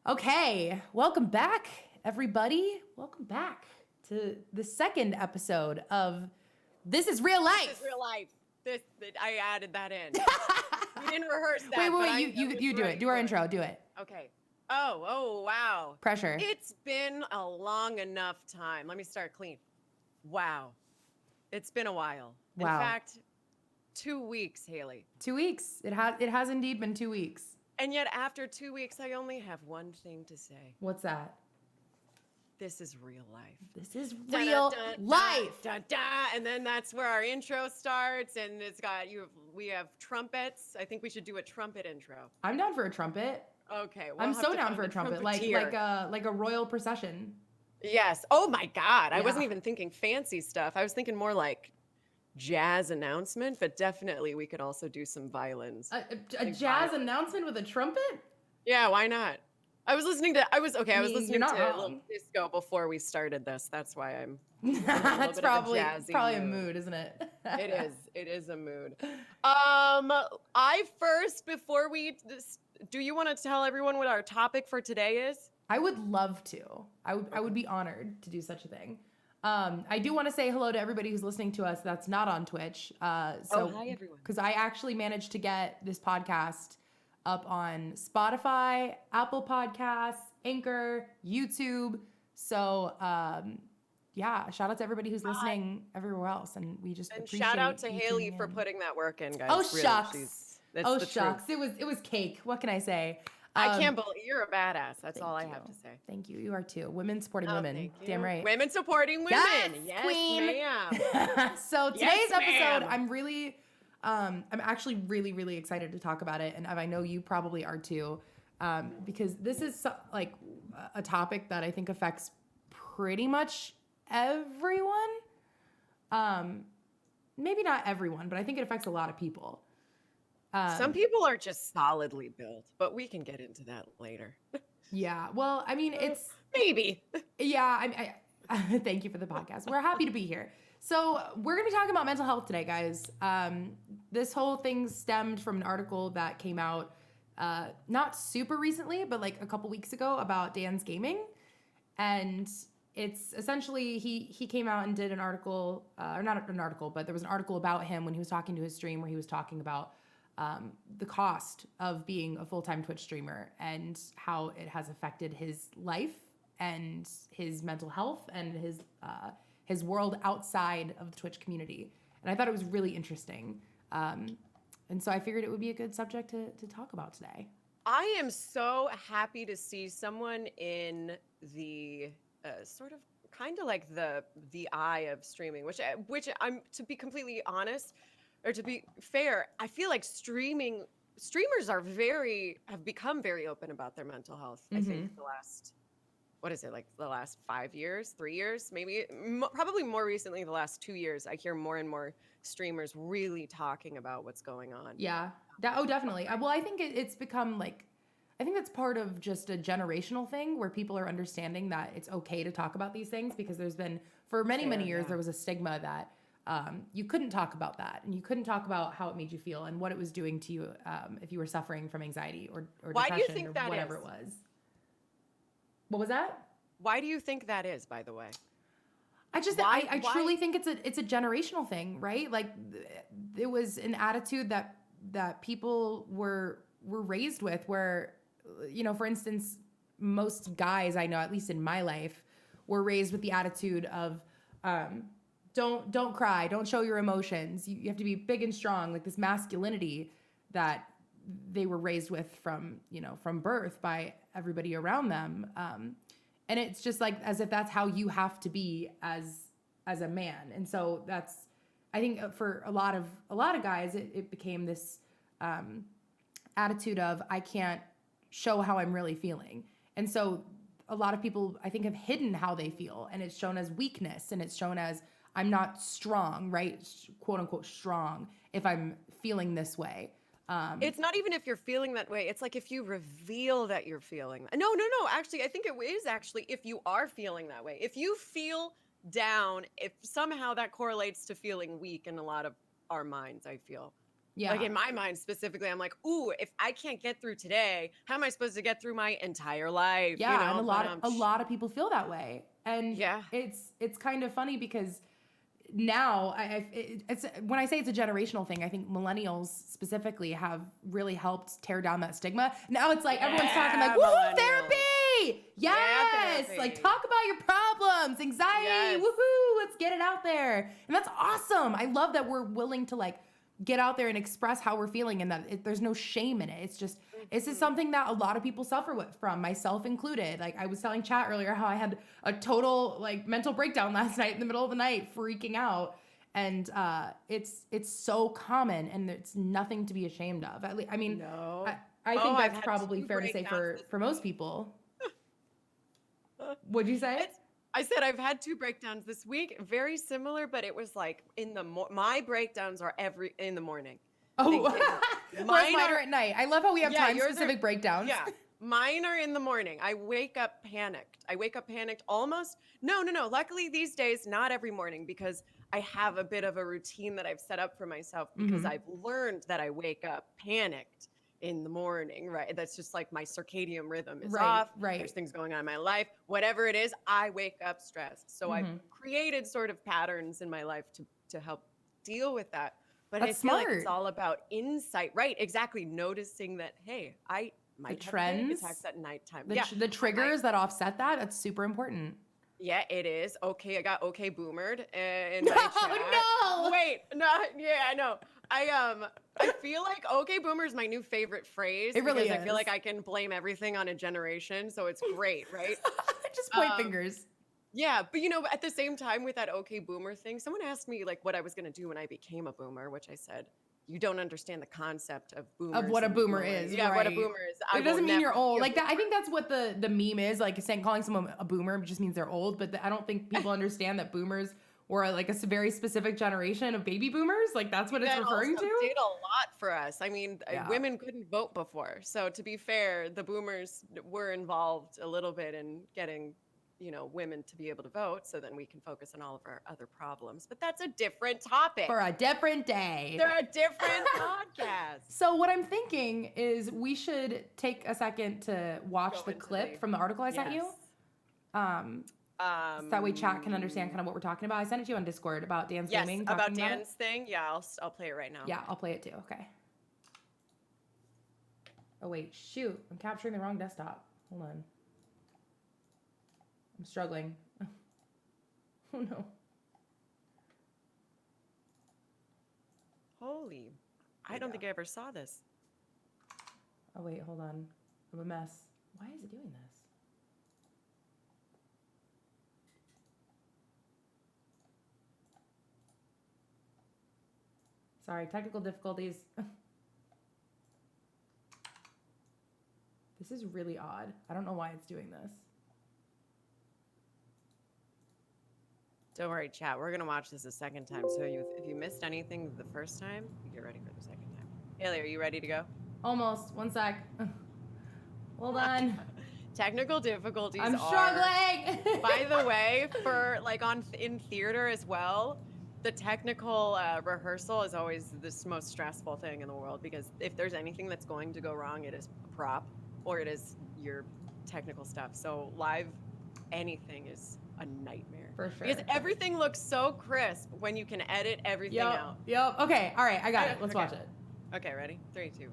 Okay, welcome back, everybody. Welcome back to the second episode of This is Real Life. This is real life. I added that in. We didn't rehearse that. Wait, you do it. Do our intro. Do it. Okay. Oh, wow. Pressure. It's been a long enough time. Let me start clean. Wow. It's been a while. Wow. In fact, 2 weeks, Haley. 2 weeks. It has indeed been 2 weeks. And yet after 2 weeks, I only have one thing to say. What's that? This is real life. This is real life. And then that's where our intro starts, and we have trumpets. I think we should do a trumpet intro. I'm down for a trumpet. Okay, I'm so down for a trumpet, like a royal procession. Yes. Oh my God, I wasn't even thinking fancy stuff. I was thinking more like jazz announcement, but definitely we could also do some violins. A jazz announcement with a trumpet? Yeah, why not? I was listening to a wrong. little disco before we started this. That's why I'm That's probably a mood, isn't it? It is a mood. Before we do you want to tell everyone what our topic for today is? I would love to. I would be honored to do such a thing. I do want to say hello to everybody who's listening to us that's not on Twitch. Hi, everyone. Because I actually managed to get this podcast up on Spotify, Apple Podcasts, Anchor, YouTube. So, shout out to everybody who's listening everywhere else. And we just appreciate shout out to you Haley tuning for in. putting that work in, guys. Oh, Really, shucks. Truth. It was cake. What can I say? I can't believe you're a badass. That's all I have to say. Thank you. You are too. Women supporting women. Thank you. Damn right. Women supporting women. Yes, queen. Ma'am. So today's episode, I'm actually really, really excited to talk about it. And I know you probably are too, because this is like a topic that I think affects pretty much everyone. Maybe not everyone, but I think it affects a lot of people. Some people are just solidly built, but we can get into that later. Yeah. Well, I mean, it's maybe. Yeah. I thank you for the podcast. We're happy to be here. So we're going to be talking about mental health today, guys. This whole thing stemmed from an article that came out not super recently, but like a couple weeks ago about Dan's Gaming. And it's essentially he came out and did an article, or not an article, but there was an article about him when he was talking to his stream where he was talking about the cost of being a full-time Twitch streamer and how it has affected his life and his mental health and his world outside of the Twitch community. And I thought it was really interesting. And so I figured it would be a good subject to talk about today. I am so happy to see someone in the sort of kind of like the eye of streaming, which I'm, to be completely honest, or to be fair, I feel like streamers have become very open about their mental health. I think the last 5 years, 3 years, maybe, probably more recently, the last 2 years, I hear more and more streamers really talking about what's going on. Yeah, definitely. Well, I think it's become like, I think that's part of just a generational thing where people are understanding that it's okay to talk about these things, because there's been, for many years, there was a stigma that you couldn't talk about that, and you couldn't talk about how it made you feel and what it was doing to you if you were suffering from anxiety or Why depression, do you think or that whatever is? it was. What was that? Why do you think that is, by the way? I truly think it's a generational thing, right? Like it was an attitude that people were raised with, where, you know, for instance, most guys I know, at least in my life, were raised with the attitude of don't cry, don't show your emotions. You have to be big and strong, like this masculinity that they were raised with from birth by everybody around them. And it's just like as if that's how you have to be as a man. And so that's, I think for a lot of guys, it became this attitude of, I can't show how I'm really feeling. And so a lot of people, I think, have hidden how they feel, and it's shown as weakness, and it's shown as, I'm not strong, right? Quote unquote strong if I'm feeling this way. It's not even if you're feeling that way. It's like if you reveal that you're feeling. No. Actually, I think it is actually if you are feeling that way. If you feel down, if somehow that correlates to feeling weak in a lot of our minds, I feel. Like Yeah. in my mind specifically, I'm like, ooh, if I can't get through today, how am I supposed to get through my entire life? You Yeah, and know, but a lot of people feel that way. And yeah, it's kind of funny because now it's when I say it's a generational thing, I think millennials specifically have really helped tear down that stigma. Now it's like everyone's talking like, yeah, woohoo, millennials. therapy! Yeah, Yes! Like therapy. talk about your problems, anxiety, Yes. woohoo, let's get it out there. And that's awesome. I love that we're willing to like get out there and express how we're feeling and that there's no shame in it. It's just this is Mhm. something that a lot of people suffer from, myself included. Like I was telling Chat earlier how I had a total like mental breakdown last night in the middle of the night, freaking out. And it's so common, and it's nothing to be ashamed of. I mean, No. I Oh, think I've that's had probably 2 fair to say breakdowns this for most week. people. What'd you say? It's I said I've had 2 breakdowns this week, very similar, but it was like in the my breakdowns are every in the morning. Oh, whereas Mine mine are are at night. I love how we have yeah, time yours are specific breakdowns. yeah. Mine are in the morning. I wake up panicked. I wake up panicked almost. No, no, no. Luckily these days, not every morning because I have a bit of a routine that I've set up for myself because Mhm. I've learned that I wake up panicked in the morning, right? That's just like my circadian rhythm is Right, off. There's right. things going on in my life. Whatever it is, I wake up stressed. So I've Mhm. created sort of patterns in my life to help deal with that. But I That's feel like it's smart. all about insight, right? Exactly. Noticing that, hey, I The might have panic attacks trends, at nighttime. Yeah, the I might. triggers that offset that, that's super important. Yeah, it is. Okay, I got okay boomered in my chat. Oh no! Wait, no, yeah, I know. I feel like okay boomer is my new favorite phrase It really because I feel is. like I can blame everything on a generation, so it's great, right? Just point Um, fingers. yeah, but you know, at the same time with that okay boomer thing, someone asked me like what I was gonna do when I became a boomer, which I said, you don't understand the concept of Of boomers what a and boomer boomerang. is, Yeah, what a right? boomer is. I It will doesn't mean never you're be old. a Like that, I boomer. think that's what the meme is. Like saying calling someone a boomer just means they're old. But I don't think people understand that boomers were like a very specific generation of baby boomers. Like that's what it's That referring also to. did a lot for us. I mean, Yeah. women couldn't vote before. So to be fair, the boomers were involved a little bit in getting, you know, women to be able to vote so then we can focus on all of our other problems. But that's a different topic. For a different day. They're a different podcast. So what I'm thinking is we should take a second to watch Go the into clip the from the article I sent yes. you. Um, so that way chat can understand kind of what we're talking about. I sent it to you on Discord about Dan Yes, streaming, about talking about it. Dan's thing. Yeah, I'll play it right now. Yeah, I'll play it too. Okay. Oh wait, shoot! I'm capturing the wrong desktop. Hold on. I'm struggling. Oh no. Holy, There I we don't go. think I ever saw this. Oh wait, hold on. I'm a mess. Why is it doing this? Sorry, technical difficulties. This is really odd. I don't know why it's doing this. Don't worry, chat. We're gonna watch this a second time. So if you missed anything the first time, get ready for the second time. Haley, are you ready to go? Almost. One sec. Hold on. Technical difficulties I'm are, struggling. by the way, for like in theater as well, the technical rehearsal is always the most stressful thing in the world because if there's anything that's going to go wrong, it is a prop or it is your technical stuff. So live anything is a nightmare. For sure. Because everything looks so crisp when you can edit everything out. Yep. Okay. All right. I got it. Let's Okay. watch it. Okay, ready? 3, 2, 1.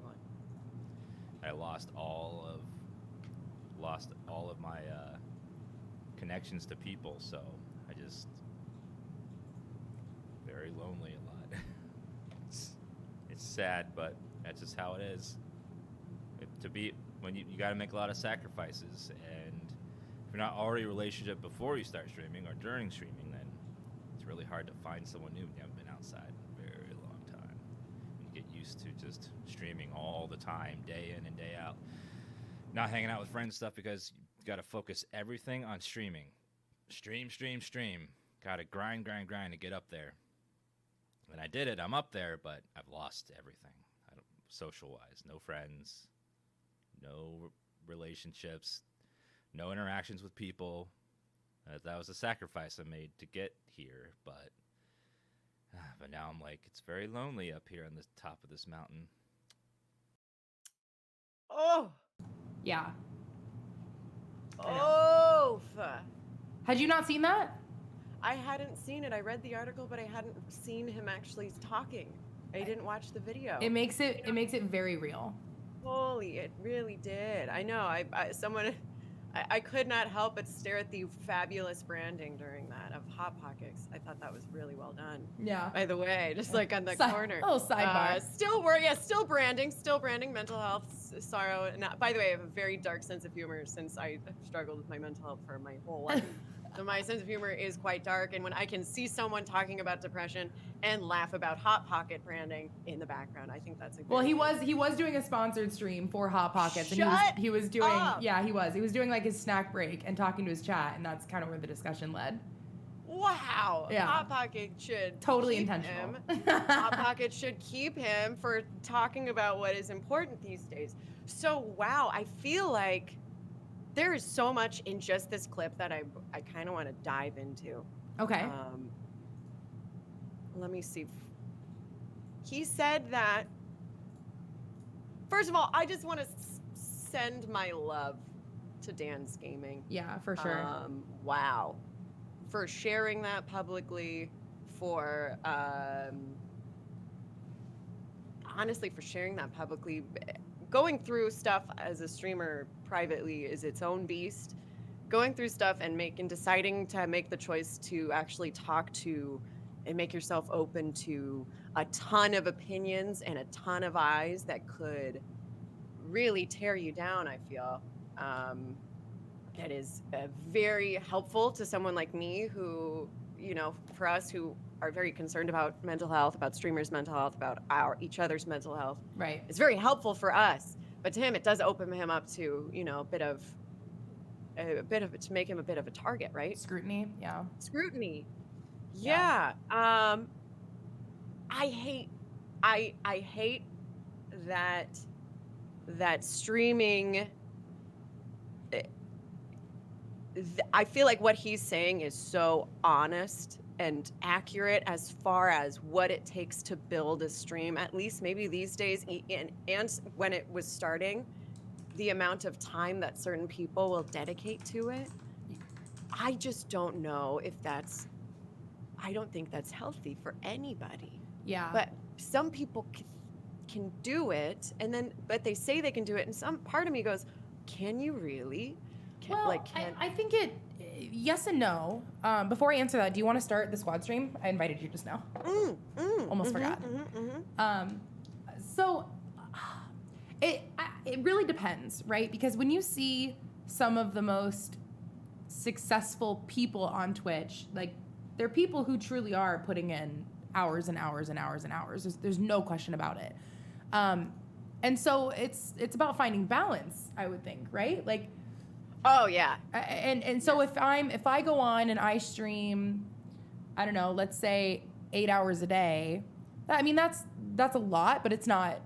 I lost all of my connections to people, so I just very lonely a lot. It's sad, but that's just how it is. When you got to make a lot of sacrifices, and if you're not already in a relationship before you start streaming or during streaming, then it's really hard to find someone new when you haven't been outside in a very long time. You get used to just streaming all the time, day in and day out. Not hanging out with friends stuff because you got to focus everything on streaming. Stream. Got to grind to get up there. And I did it. I'm up there, but I've lost everything. Social-wise, no friends, no relationships, no interactions with people. That was a sacrifice I made to get here, but But now I'm like, it's very lonely up here on the top of this mountain. Oh, Yeah. oh. Had you not seen that? I hadn't seen it. I read the article, but I hadn't seen him actually talking. I didn't watch the video. It makes it very real. Holy, it really did. I know. I could not help but stare at the fabulous branding during that of Hot Pockets. I thought that was really well done. Yeah. By the way, just like on the corner. Oh, sidebar. Still branding, mental health, sorrow. And by the way, I have a very dark sense of humor since I have struggled with my mental health for my whole life. So my sense of humor is quite dark, and when I can see someone talking about depression and laugh about Hot Pocket branding in the background, I think that's a good Well, he was doing a sponsored stream for Hot Pockets, and he was doing up. he was doing like his snack break and talking to his chat, and that's kind of where the discussion led. Wow. Yeah. Hot Pocket should Totally keep intentional. him. Hot Pocket should keep him for talking about what is important these days. So wow, I feel like there is so much in just this clip that I kind of want to dive into. Okay. Let me see. He said that, first of all, I just want to send my love to Dan's Gaming. Yeah, for sure. Wow. For sharing that publicly, for honestly, for sharing that publicly. Going through stuff as a streamer privately is its own beast. Going through stuff and deciding to make the choice to actually talk to and make yourself open to a ton of opinions and a ton of eyes that could really tear you down, I feel. That is very helpful to someone like me who, for us who are very concerned about mental health, about streamers' mental health, about each other's mental health. Right. It's very helpful for us, but to him, it does open him up to, a bit of to make him a bit of a target, right? Scrutiny. Yeah. Scrutiny. Yeah. I hate that streaming. I feel like what he's saying is so honest and accurate as far as what it takes to build a stream, at least maybe these days, and when it was starting, the amount of time that certain people will dedicate to it. I just don't know if I don't think that's healthy for anybody. Yeah. But some people can do it, but they say they can do it, and some part of me goes, can you really? I think yes and no. Before I answer that, do you want to start the squad stream? I invited you just now. Almost forgot. So it really depends, right? Because when you see some of the most successful people on Twitch, like they're people who truly are putting in hours and hours and hours and hours. There's no question about it. And so it's about finding balance, I would think, right? Like, oh yeah. And so if I go on and I stream, I don't know, let's say 8 hours a day, I mean that's a lot, but it's not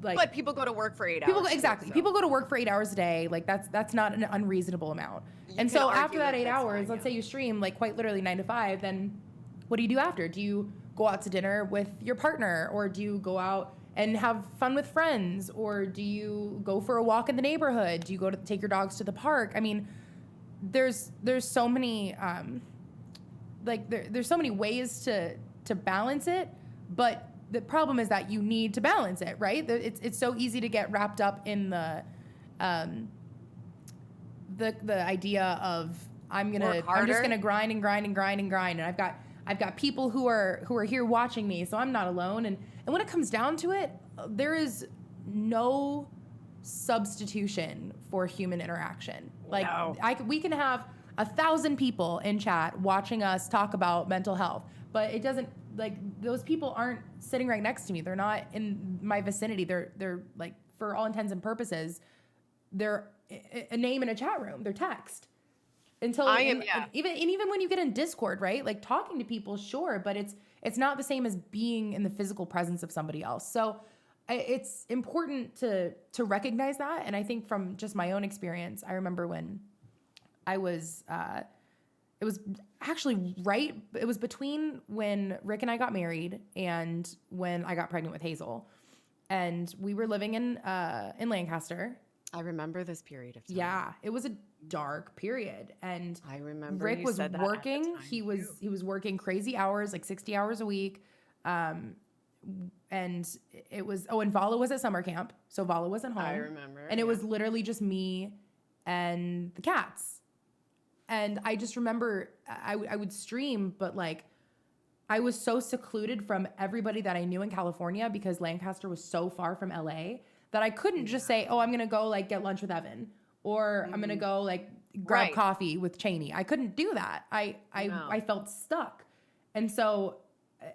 like. But people go to work for 8 hours. Exactly. So. People go to work for 8 hours a day. Like that's not an unreasonable amount. And so after that 8 hours, let's say you stream like quite literally 9 to 5, then what do you do after? Do you go out to dinner with your partner, or do you go out and have fun with friends, or do you go for a walk in the neighborhood? Do you go to take your dogs to the park? I mean, there's so many there's so many ways to balance it, but the problem is that you need to balance it, right? It's so easy to get wrapped up in the idea of I'm just gonna grind and grind and grind and grind, and I've got people who are here watching me, so I'm not alone. And when it comes down to it, there is no substitution for human interaction. Like no. We can have 1,000 people in chat watching us talk about mental health, but it doesn't, like, those people aren't sitting right next to me. They're not in my vicinity. They're like, for all intents and purposes, they're a name in a chat room. They're text. Even when you get in Discord, right? Like talking to people, sure, but it's not the same as being in the physical presence of somebody else. So it's important to recognize that. And I think from just my own experience, I remember when I was, it it was actually right. It was between when Rick and I got married and when I got pregnant with Hazel. And we were living in Lancaster. I remember this period of time. Yeah, it was a dark period. And I remember Rick you was said that at the working. time, He was working crazy hours, like 60 hours a week. And it was, and Vala was at summer camp. So Vala wasn't home. I remember. And it was literally just me and the cats. And I just remember I would stream, but like I was so secluded from everybody that I knew in California because Lancaster was so far from LA that I couldn't just say, oh, I'm going to go like get lunch with Evan, or I'm going to go like grab coffee with Cheney. I couldn't do that. I felt stuck. And so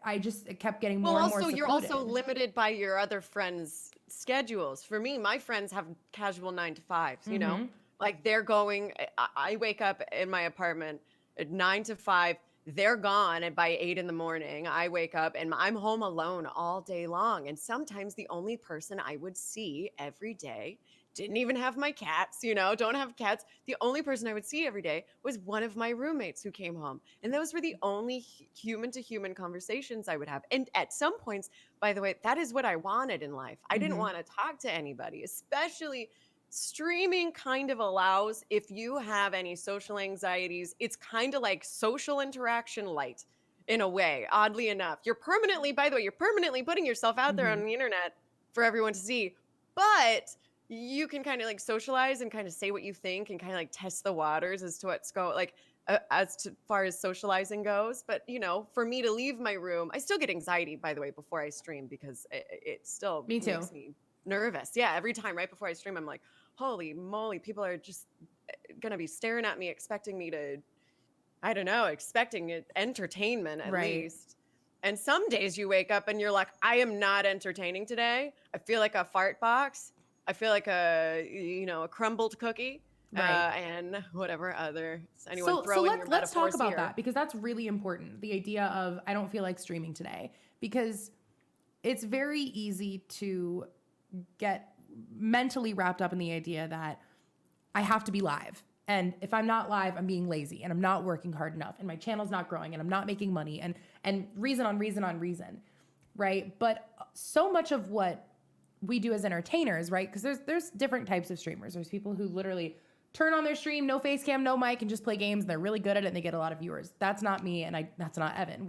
I just kept getting more and more secluded. You're also limited by your other friends' schedules. For me, my friends have casual 9 to 5s, you know? Like they're going, I wake up in my apartment at 9 to 5. They're gone, and by 8 in the morning, I wake up and I'm home alone all day long. And sometimes the only person I would see every day, didn't even have my cats, you know, don't have cats. The only person I would see every day was one of my roommates who came home. And those were the only human to human conversations I would have. And at some points, by the way, that is what I wanted in life. I didn't want to talk to anybody, especially streaming kind of allows, if you have any social anxieties, it's kind of like social interaction light in a way, oddly enough. You're permanently putting yourself out there on the internet for everyone to see, but you can kind of like socialize and kind of say what you think and kind of like test the waters as to what's far as socializing goes. But you know, for me to leave my room, I still get anxiety, by the way, before I stream, because it still makes me nervous. Yeah, every time right before I stream, I'm like, holy moly, people are just gonna be staring at me, expecting me to, I don't know, expecting entertainment at least. And some days you wake up and you're like, I am not entertaining today. I feel like a fart box. I feel like a crumbled cookie. And whatever other anyone throw in your metaphors. Let's talk about that, because that's really important. The idea of I don't feel like streaming today, because it's very easy to get mentally wrapped up in the idea that I have to be live. And if I'm not live, I'm being lazy and I'm not working hard enough and my channel's not growing and I'm not making money and reason on reason, right? But so much of what we do as entertainers, right? Because there's different types of streamers. There's people who literally turn on their stream, no face cam, no mic, and just play games, and they're really good at it and they get a lot of viewers. That's not me, and that's not Evan.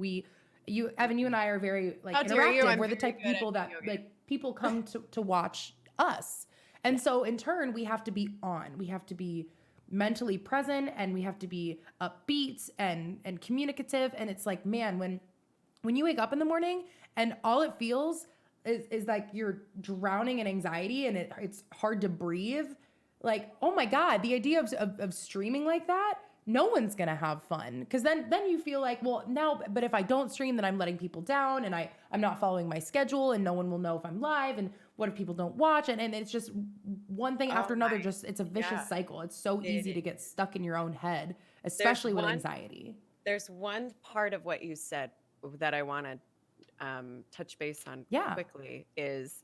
Evan, you and I are very like interactive. We're the type of people that like people come to watch us. And so in turn, we have to be on. We have to be mentally present, and we have to be upbeat and communicative. And it's like, man, when you wake up in the morning and all it feels is like you're drowning in anxiety and it's hard to breathe. Like, oh my God, the idea of streaming like that, no one's gonna have fun. Cause then you feel like, well, now, but if I don't stream, then I'm letting people down and I'm not following my schedule and no one will know if I'm live. And what if people don't watch? And it's just one thing after another, it's a vicious cycle. It's so easy to get stuck in your own head, especially with anxiety. There's one part of what you said that I want to touch base on quickly is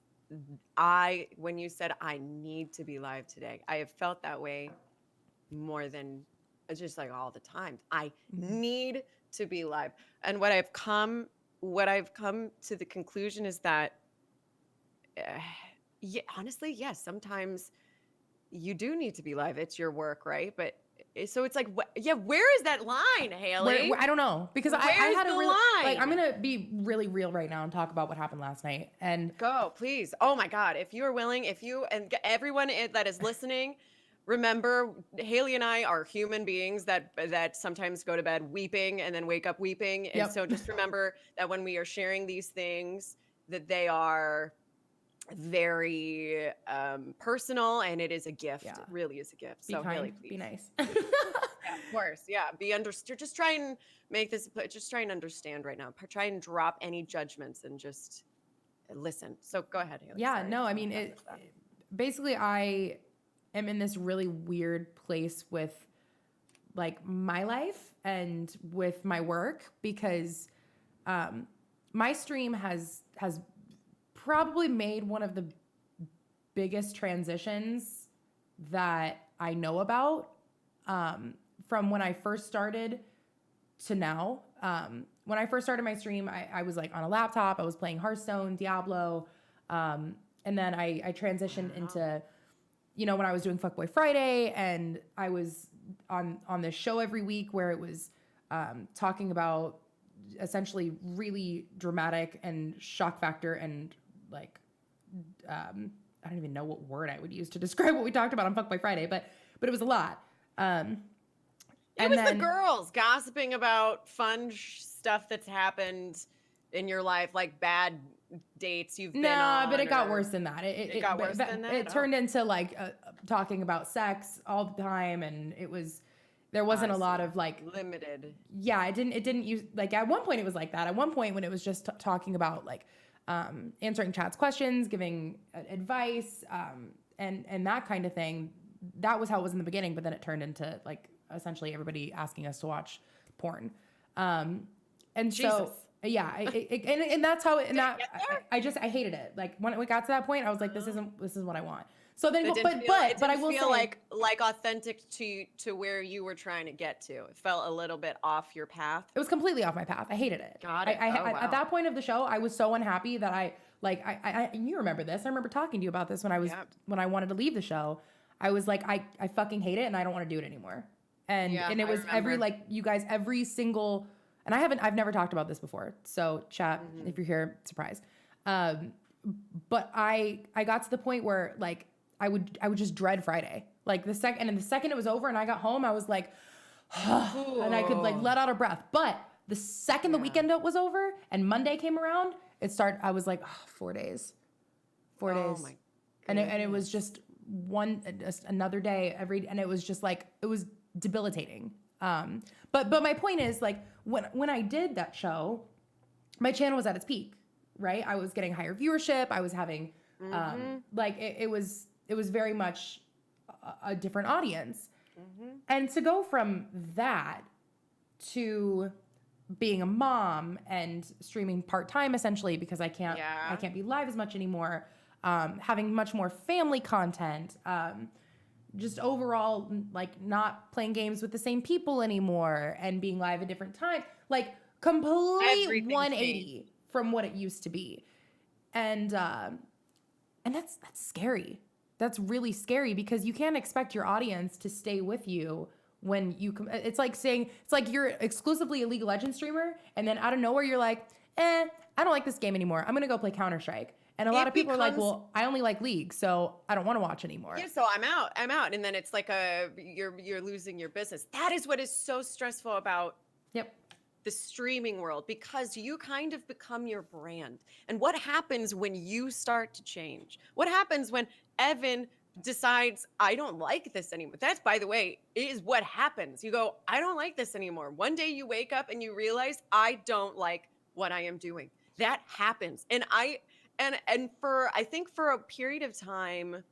when you said I need to be live today, I have felt that way more than just like all the time. I need to be live. And what I've come to the conclusion is that honestly, yes, sometimes you do need to be live. It's your work, right? But so it's like, where is that line, Haley? I don't know, because I had a really, like, I'm gonna be really real right now and talk about what happened last night. And go, please. Oh my God, if you are willing, and everyone that is listening, remember, Haley and I are human beings that sometimes go to bed weeping and then wake up weeping. And so just remember that when we are sharing these things, that they are very personal, and it is a gift. It really is a gift. So Haley, please be nice. Yeah, of course. Yeah, be understood. Just try and make this. Just try and understand right now. Try and drop any judgments and just listen. So go ahead, Haley. Yeah. Sorry. No, I mean basically, I am in this really weird place with like my life and with my work, because my stream has probably made one of the biggest transitions that I know about, from when I first started to now. When I first started my stream, I was like on a laptop. I was playing Hearthstone, Diablo, and then I transitioned into, you know, when I was doing Fuckboy Friday, and I was on this show every week where it was talking about essentially really dramatic and shock factor and like I don't even know what word I would use to describe what we talked about on Fuckboy Friday, but it was a lot. It was the girls gossiping about fun stuff that's happened in your life, like bad dates you've been on. But it got worse than that. It got worse than that? It turned into like talking about sex all the time, and there wasn't a lot of like limited. Yeah, it didn't use, like at one point it was like that. At one point when it was just talking about like answering chat's questions, giving advice, and that kind of thing. That was how it was in the beginning, but then it turned into like essentially everybody asking us to watch porn. And Jesus. so yeah, and that's how it, and that I hated it. Like when it got to that point, I was like, this is what I want. So then, but I will feel say, like authentic to where you were trying to get to. It felt a little bit off your path. It was completely off my path. I hated it. Got it. Wow. At that point of the show, I was so unhappy that I you remember this. I remember talking to you about this when I wanted to leave the show. I was like, I fucking hate it and I don't want to do it anymore. And it was every single, and I've never talked about this before. So chat, if you're here, surprise. But I got to the point where like I would just dread Friday. Like the second it was over and I got home, I was like, and I could like let out a breath. But the second the weekend was over and Monday came around, I was like, 4 days. 4 days. My and it was just another day and it was just like, it was debilitating. But my point is like when I did that show, my channel was at its peak, right? I was getting higher viewership. I was having, like it was very much a different audience. And to go from that to being a mom and streaming part-time essentially because I can't be live as much anymore, having much more family content, just overall like not playing games with the same people anymore and being live at different times, like complete 180 from what it used to be. And that's scary. That's really scary because you can't expect your audience to stay with you when you it's like you're exclusively a League of Legends streamer and then out of nowhere you're like, I don't like this game anymore. I'm going to go play Counter-Strike. And a lot of people are like, well, I only like League, so I don't want to watch anymore. Yeah, so I'm out. And then it's like you're losing your business. That is what is so stressful about the streaming world, because you kind of become your brand. And what happens when you start to change? What happens when Evan decides, I don't like this anymore? That's, by the way, is what happens. You go, I don't like this anymore. One day you wake up and you realize, I don't like what I am doing. That happens. And I think for a period of time,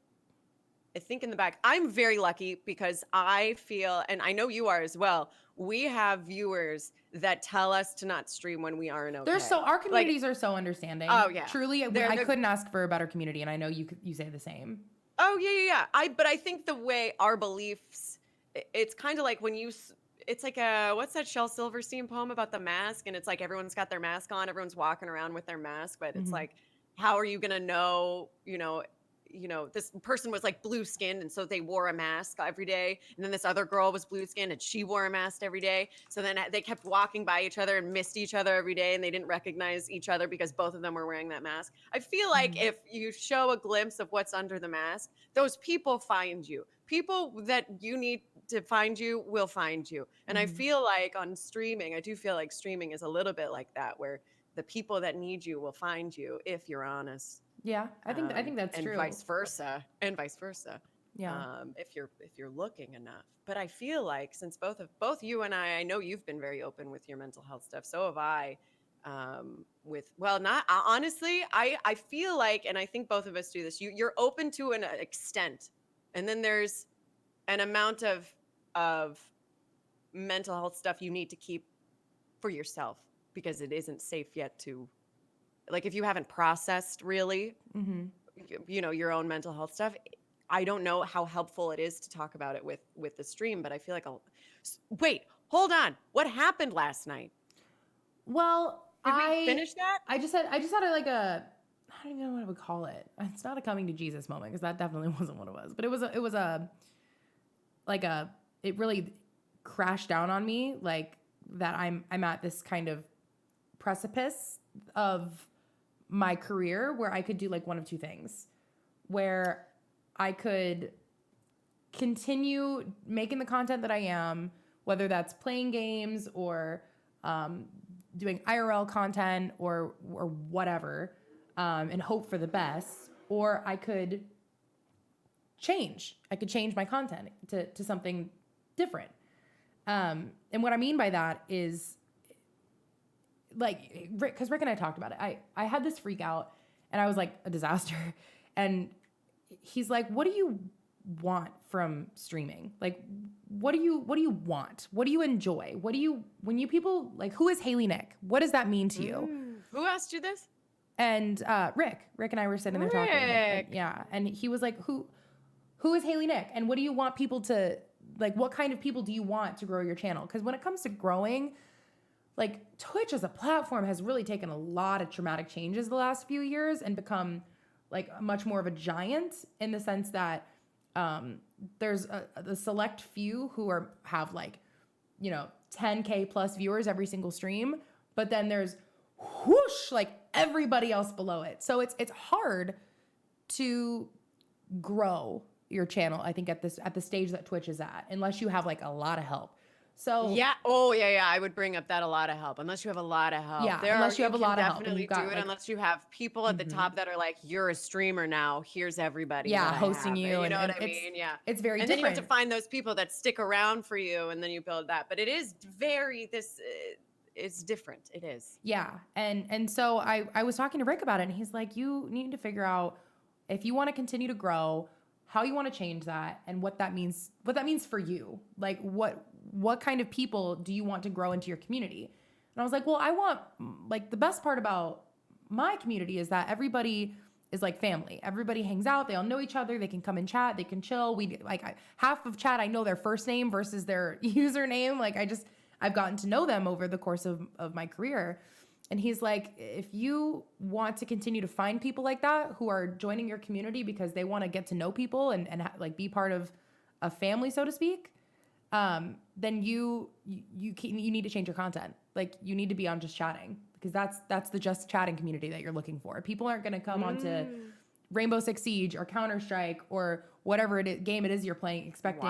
I think in the back, I'm very lucky because I feel, and I know you are as well, we have viewers that tell us to not stream when we aren't okay. Our communities are so understanding. Oh yeah. Truly, I couldn't ask for a better community, and I know you say the same. Oh yeah. But I think the way our beliefs, it's kind of like when it's like what's that Shel Silverstein poem about the mask? And it's like everyone's got their mask on, everyone's walking around with their mask, but it's like, how are you gonna know, this person was like blue skinned and so they wore a mask every day. And then this other girl was blue skinned and she wore a mask every day. So then they kept walking by each other and missed each other every day and they didn't recognize each other because both of them were wearing that mask. I feel like if you show a glimpse of what's under the mask, those people find you. People that you need to find you will find you. And I feel like on streaming, I do feel like streaming is a little bit like that, where the people that need you will find you if you're honest. Yeah, I think that's true. And vice versa. Yeah. If you're looking enough. But I feel like since both you and I know you've been very open with your mental health stuff. So have I. Honestly, I feel like, and I think both of us do this. You're open to an extent, and then there's an amount of mental health stuff you need to keep for yourself because it isn't safe yet to. Like if you haven't processed really, your own mental health stuff, I don't know how helpful it is to talk about it with the stream, but I feel like hold on. What happened last night? Well, Did we finish that? I just had like a, I don't even know what I would call it. It's not a coming to Jesus moment because that definitely wasn't what it was. But it really crashed down on me, like that I'm at this kind of precipice of my career where I could do like one of two things, where I could continue making the content that I am, whether that's playing games or doing IRL content or whatever, and hope for the best, or I could change. I could change my content to something different. And what I mean by that is, like, because Rick and I talked about it. I had this freak out, and I was like a disaster. And he's like, "What do you want from streaming? Like, what do you want? What do you enjoy? When you people like, who is Haley Nick? What does that mean to you?" Who asked you this? And Rick and I were sitting there talking. And, yeah, and he was like, "Who is Haley Nick? And what do you want people to like? What kind of people do you want to grow your channel?" Because when it comes to growing, like, Twitch as a platform has really taken a lot of traumatic changes the last few years and become like much more of a giant in the sense that there's the select few who have like, 10K plus viewers every single stream, but then there's whoosh, like everybody else below it. So it's hard to grow your channel, I think, at the stage that Twitch is at, unless you have like a lot of help. So yeah, I would bring up that a lot of help. Unless you have a lot of help, yeah, unless you have a lot of help, and definitely you've got, do it. like, Unless you have people at the top that are like, "You're a streamer now. Here's everybody." yeah, that I hosting have." you, You and know what I it's, mean? Yeah, it's very and different. then you have to find those people that stick around for you, and then you build that. But it is it's different. It is. Yeah. And so I was talking to Rick about it, and he's like, you need to figure out if you want to continue to grow, how you want to change that, and what that means for you. Like, what kind of people do you want to grow into your community? And I was like, well, I want, like, the best part about my community is that everybody is like family. Everybody hangs out. They all know each other. They can come and chat. They can chill. Half of chat, I know their first name versus their username. Like, I've gotten to know them over the course of my career. And he's like, if you want to continue to find people like that who are joining your community because they want to get to know people and like be part of a family, so to speak, then you need to change your content. Like, you need to be on Just Chatting, because that's the Just Chatting community that you're looking for. People aren't going to come onto Rainbow Six Siege or Counter-Strike or whatever game it is you're playing expecting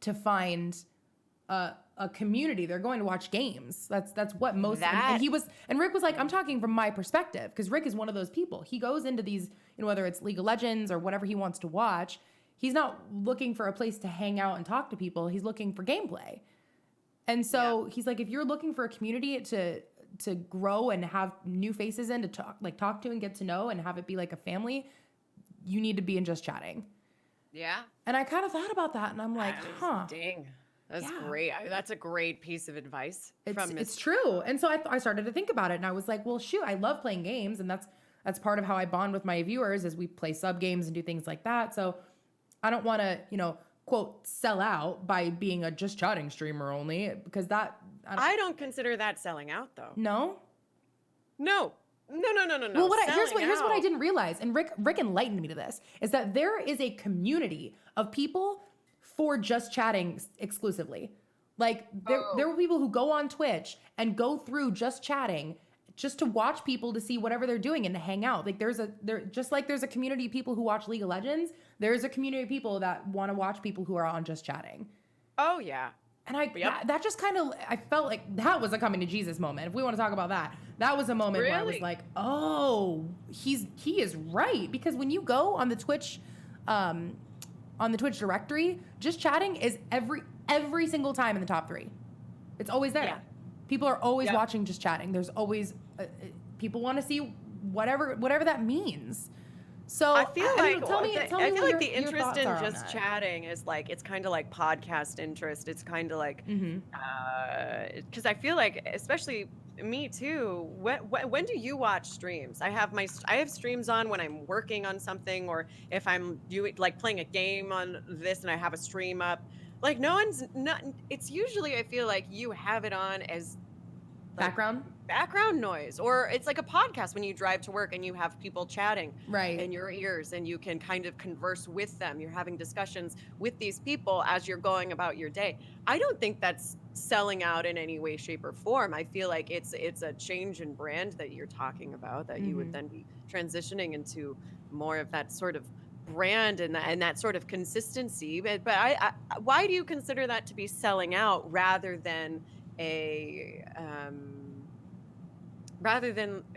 to find a community. They're going to watch games. That's what most. And Rick was like, I'm talking from my perspective, because Rick is one of those people. He goes into these, whether it's League of Legends or whatever he wants to watch. He's not looking for a place to hang out and talk to people. He's looking for gameplay. And so he's like, if you're looking for a community to grow and have new faces in to talk to and get to know and have it be like a family, you need to be in Just Chatting. Yeah. And I kind of thought about that, and I'm like, dang. That's great. That's a great piece of advice. It's true. And so I started to think about it, and I was like, well, shoot, I love playing games, and that's part of how I bond with my viewers, is we play sub games and do things like that. So I don't want to, quote, sell out by being a Just Chatting streamer only, because I don't consider that selling out, though. No. Well, here's what I didn't realize, and Rick enlightened me to this, is that there is a community of people for Just Chatting exclusively. Like, there were people who go on Twitch and go through Just Chatting just to watch people, to see whatever they're doing and to hang out. Like, there's a community of people who watch League of Legends, there's a community of people that want to watch people who are on Just Chatting. Oh yeah. And that just kind of, I felt like that was a coming to Jesus moment. If we want to talk about that, that was a moment where I was like, oh, he is right. Because when you go on the Twitch directory, Just Chatting is every single time in the top 3. It's always there. Yeah. People are always watching Just Chatting. There's always people want to see whatever that means. So I feel like the interest in Just Chatting is like, it's kind of like podcast interest. It's kind of like because I feel like, especially me too, when do you watch streams? I have streams on when I'm working on something, or if I'm doing like playing a game on this and I have a stream up. Like no one's not. It's usually I feel like you have it on as like background noise, or it's like a podcast when you drive to work and you have people chatting in your ears and you can kind of converse with them. You're having discussions with these people as you're going about your day. I don't think that's selling out in any way, shape, or form. I feel like it's a change in brand that you're talking about, that you would then be transitioning into more of that sort of brand and that sort of consistency. But I why do you consider that to be selling out rather than a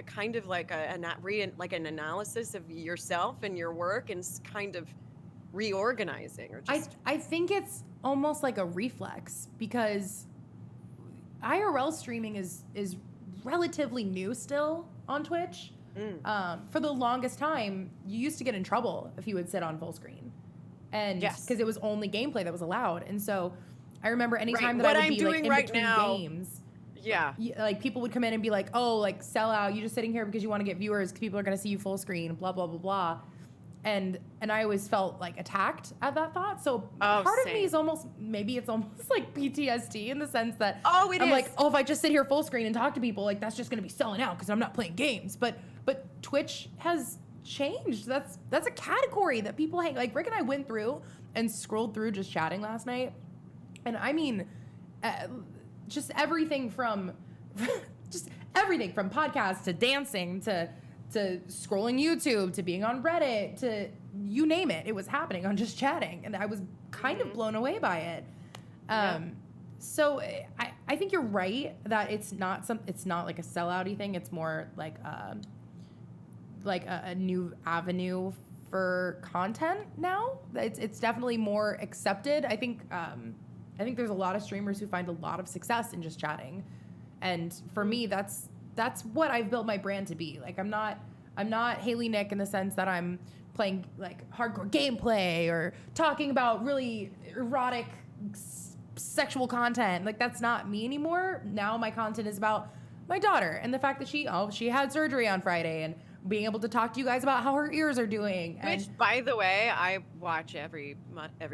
kind of like like an analysis of yourself and your work and kind of reorganizing? Or just I think it's almost like a reflex, because IRL streaming is relatively new still on Twitch. For the longest time, you used to get in trouble if you would sit on full screen, and because it was only gameplay that was allowed. And so I remember anytime that I would be like in between games, like people would come in and be like, "Oh, like sell out. You're just sitting here because you want to get viewers, because people are going to see you full screen." Blah blah blah blah. And I always felt like attacked at that thought. So part of me is almost, maybe it's almost like PTSD in the sense that I'm like, oh, if I just sit here full screen and talk to people, like that's just going to be selling out because I'm not playing games. But Twitch has changed. That's a category that people hang. Like Rick and I went through and scrolled through just chatting last night, and I mean, just everything from podcasts to dancing to scrolling YouTube to being on Reddit to you name it. It was happening on just chatting, and I was kind of blown away by it. So I think you're right that it's not like a sellouty thing. It's more like a new avenue for content now. It's definitely more accepted. I think there's a lot of streamers who find a lot of success in just chatting, and for me, that's what I've built my brand to be. Like I'm not Haley Nick in the sense that I'm playing like hardcore gameplay or talking about really erotic sexual content. Like that's not me anymore. Now my content is about my daughter and the fact that she had surgery on Friday, and being able to talk to you guys about how her ears are doing. Which, by the way, I watch every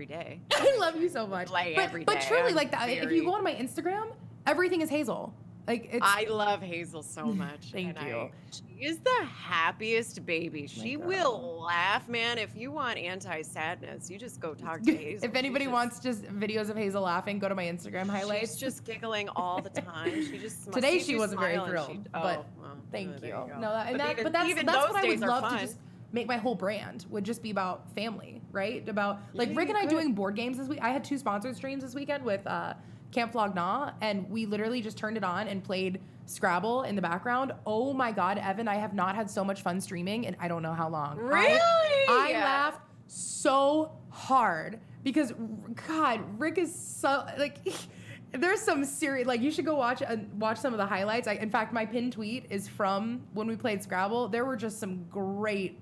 day. I love you so much. Like every day. But truly, like that, if you go on my Instagram, everything is Hazel. Like I love Hazel so much. Thank you. She is the happiest baby. She will laugh, man. If you want anti-sadness, you just go talk to Hazel. If anybody wants just videos of Hazel laughing, go to my Instagram highlights. She's just giggling all the time. She just today she wasn't very thrilled, but thank you. No, that's what I would love to just make my whole brand would just be about family, right? About like Rick and I doing board games this week. I had 2 sponsored streams this weekend with Camp Flog Gnaw, and we literally just turned it on and played Scrabble in the background. Oh my God, Evan, I have not had so much fun streaming in I don't know how long. Really? I laughed so hard because, God, Rick is so, like, there's some serious, like, you should go watch some of the highlights. In fact, my pinned tweet is from when we played Scrabble. There were just some great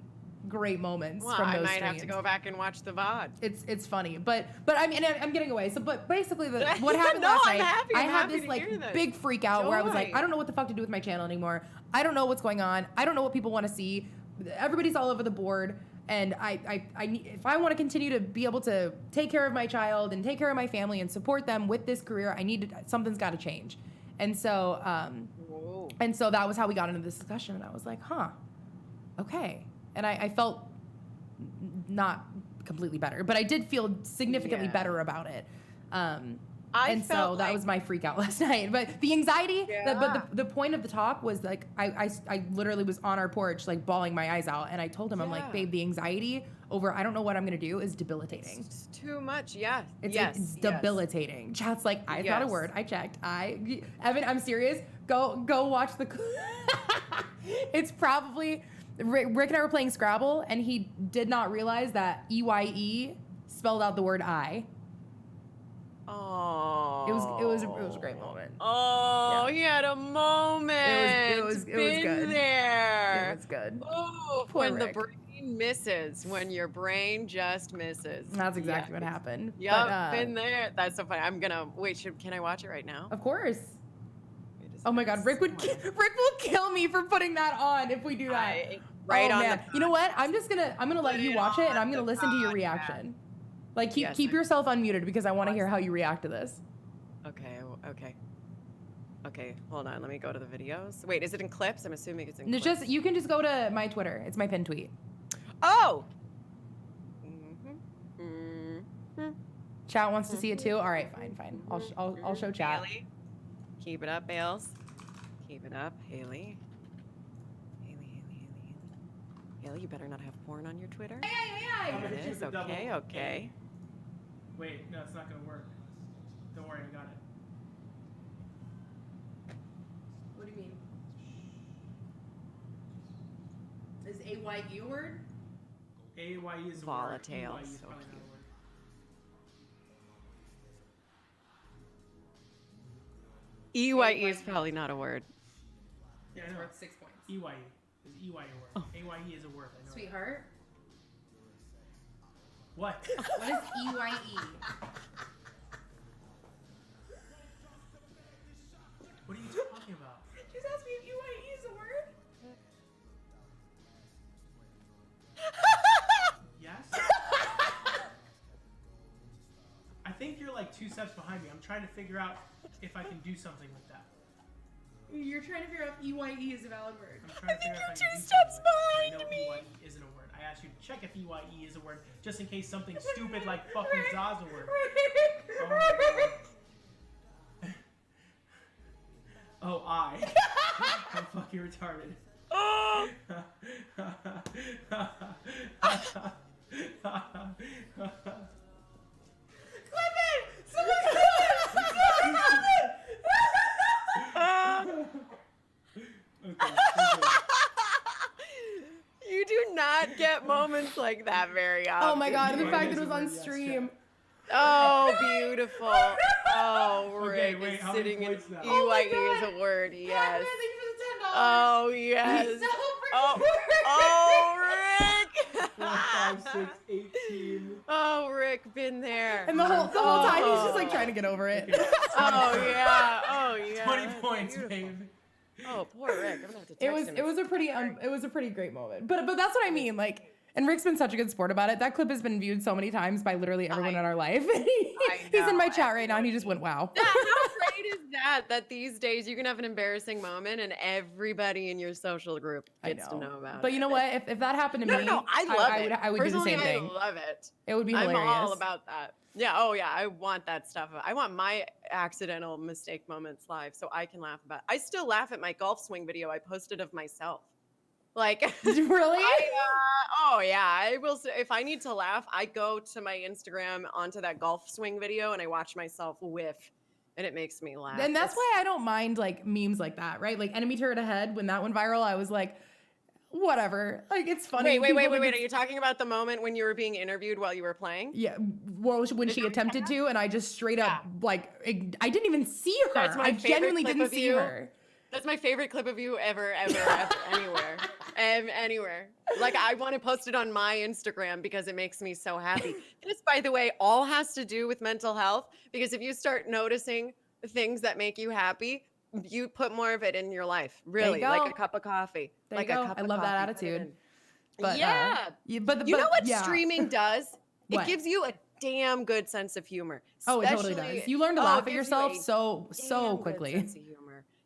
moments from those I might streams. have to go back and watch the VOD. It's funny, but I mean, I'm getting away. So, but basically, what happened last night? I had this like big freak out where I was like, I don't know what the fuck to do with my channel anymore. I don't know what's going on. I don't know what people want to see. Everybody's all over the board, and I if I want to continue to be able to take care of my child and take care of my family and support them with this career, something's got to change. And so that was how we got into this discussion, and I was like, okay. And I felt not completely better, but I did feel significantly better about it. So that was my freak out last night. But the anxiety, but the point of the talk was like, I literally was on our porch, like bawling my eyes out. And I told him, I'm like, babe, the anxiety over, I don't know what I'm going to do is debilitating. It's too much. Yeah. It's debilitating. Chat's like, I thought a word. I checked. Evan, I'm serious. Go watch it's probably, Rick and I were playing Scrabble, and he did not realize that EYE spelled out the word I. Oh, it was a great moment. Oh, he had a moment. It was good. There. It was good. Oh, when Rick. The brain misses, when your brain just misses. That's exactly what happened. Yep, been there. That's so funny. I'm gonna wait. Can I watch it right now? Of course. Oh my God, Rick will kill me for putting that on if we do that. Man. You know what? I'm gonna let you watch it, and I'm gonna listen to your reaction. Like keep Yes, keep I- yourself unmuted because I want to hear how you react to this. Okay. Okay. Hold on. Let me go to the videos. Wait, is it in clips? I'm assuming it's in It's clips. just you can just go to my Twitter. It's my pinned tweet. Oh. Chat wants to see it too. All right, fine. I'll show chat. Haley. Keep it up, Bales. Keep it up, Haley. Haley, you better not have porn on your Twitter. I'm There gonna it hit is. you with the Okay, double. okay. Wait, no, it's not gonna work. Don't worry, I got it. What do you mean? Is AYE a word? AYE is a Volatile, word. EYE is so probably not cute. a word. EYE is probably not a word. Yeah, I know. Worth 6 points. EYE. Is EYE a word? Oh. AYE is a word. I know. Sweetheart, What? what is EYE? What are you talking about? Just ask me if EYE is a word. Yes? I think you're like 2 steps behind me. I'm trying to figure out if I can do something with that. You're trying to figure out if EYE is a valid word. I'm trying to figure out if I can you're do 2 steps something with it. behind I know me. EYE isn't a word. I asked you to check if EYE is a word, just in case something stupid like fucking Za's a word. Oh my god. Oh, I'm fucking retarded. Oh. Okay, You do not get moments like that very often. Oh my god, and the EYE fact that is it a was on word, yes, stream. Oh, beautiful. Oh, Okay, Rick wait, is how many sitting in points now? Oh my EYE is God. a word, yes. Thank you for the $10. Oh, yes. So Oh, freaking Rick. 4, 5, 6, 18. Oh, Rick, been there. And the whole time he's just like trying to get over it. Okay. Oh, yeah. Oh, yeah. 20 points, Beautiful. babe. Oh, poor Rick. I'm gonna have to text It was him. it was a pretty great moment. But that's what I mean. Like, and Rick's been such a good sport about it. That clip has been viewed so many times by literally everyone in our life. He's in my know, chat right now and he just went, wow. How great is that these days you can have an embarrassing moment and everybody in your social group I gets to know about But it. you know what? If that happened to me, No, I love it. I would do the Personally, same thing. I love it. It would be I'm hilarious. all about that. Yeah. Oh, yeah. I want that stuff. I want my accidental mistake moments live so I can laugh about it. I still laugh at my golf swing video I posted of myself. Like, Really? oh yeah, I will. If I need to laugh, I go to my Instagram onto that golf swing video and I watch myself whiff, and it makes me laugh. And that's why I don't mind like memes like that, right? Like enemy turret ahead, when that went viral, I was like, whatever. Like it's funny. Wait. People Are think it's- you talking about the moment when you were being interviewed while you were playing? Yeah, well, when she attempted to, and I just straight up like I didn't even see her. That's my I favorite genuinely clip didn't of see you. her. That's my favorite clip of you ever, anywhere. Anywhere. Like, I want to post it on my Instagram because it makes me so happy. This, by the way, all has to do with mental health, because if you start noticing things that make you happy, you put more of it in your life. Really, you like go. a cup of coffee. There like you a go. cup I of love that coffee, put it attitude. in. But Yeah. but You know what yeah. streaming does? It What? gives you a damn good sense of humor. Oh, it totally Especially- does. You learn to oh, laugh it at gives you yourself a so damn good quickly. sense of humor.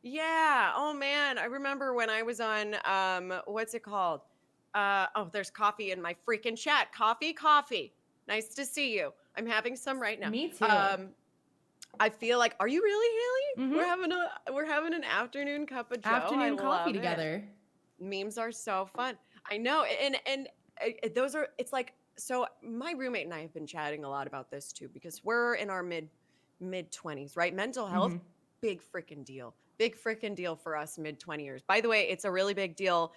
Yeah. Oh man, I remember when I was on what's it called? There's coffee in my freaking chat. Coffee. Nice to see you. I'm having some right now. Me too. I feel like, are you really, Haley? Mhm. We're having an afternoon cup of Joe. Afternoon I coffee love it. together. Memes are so fun. I know, and those are. It's like, so my roommate and I have been chatting a lot about this too, because we're in our mid 20s, right? Mental health, Mhm. big freaking deal. Big freaking deal for us mid 20ers. By the way, it's a really big deal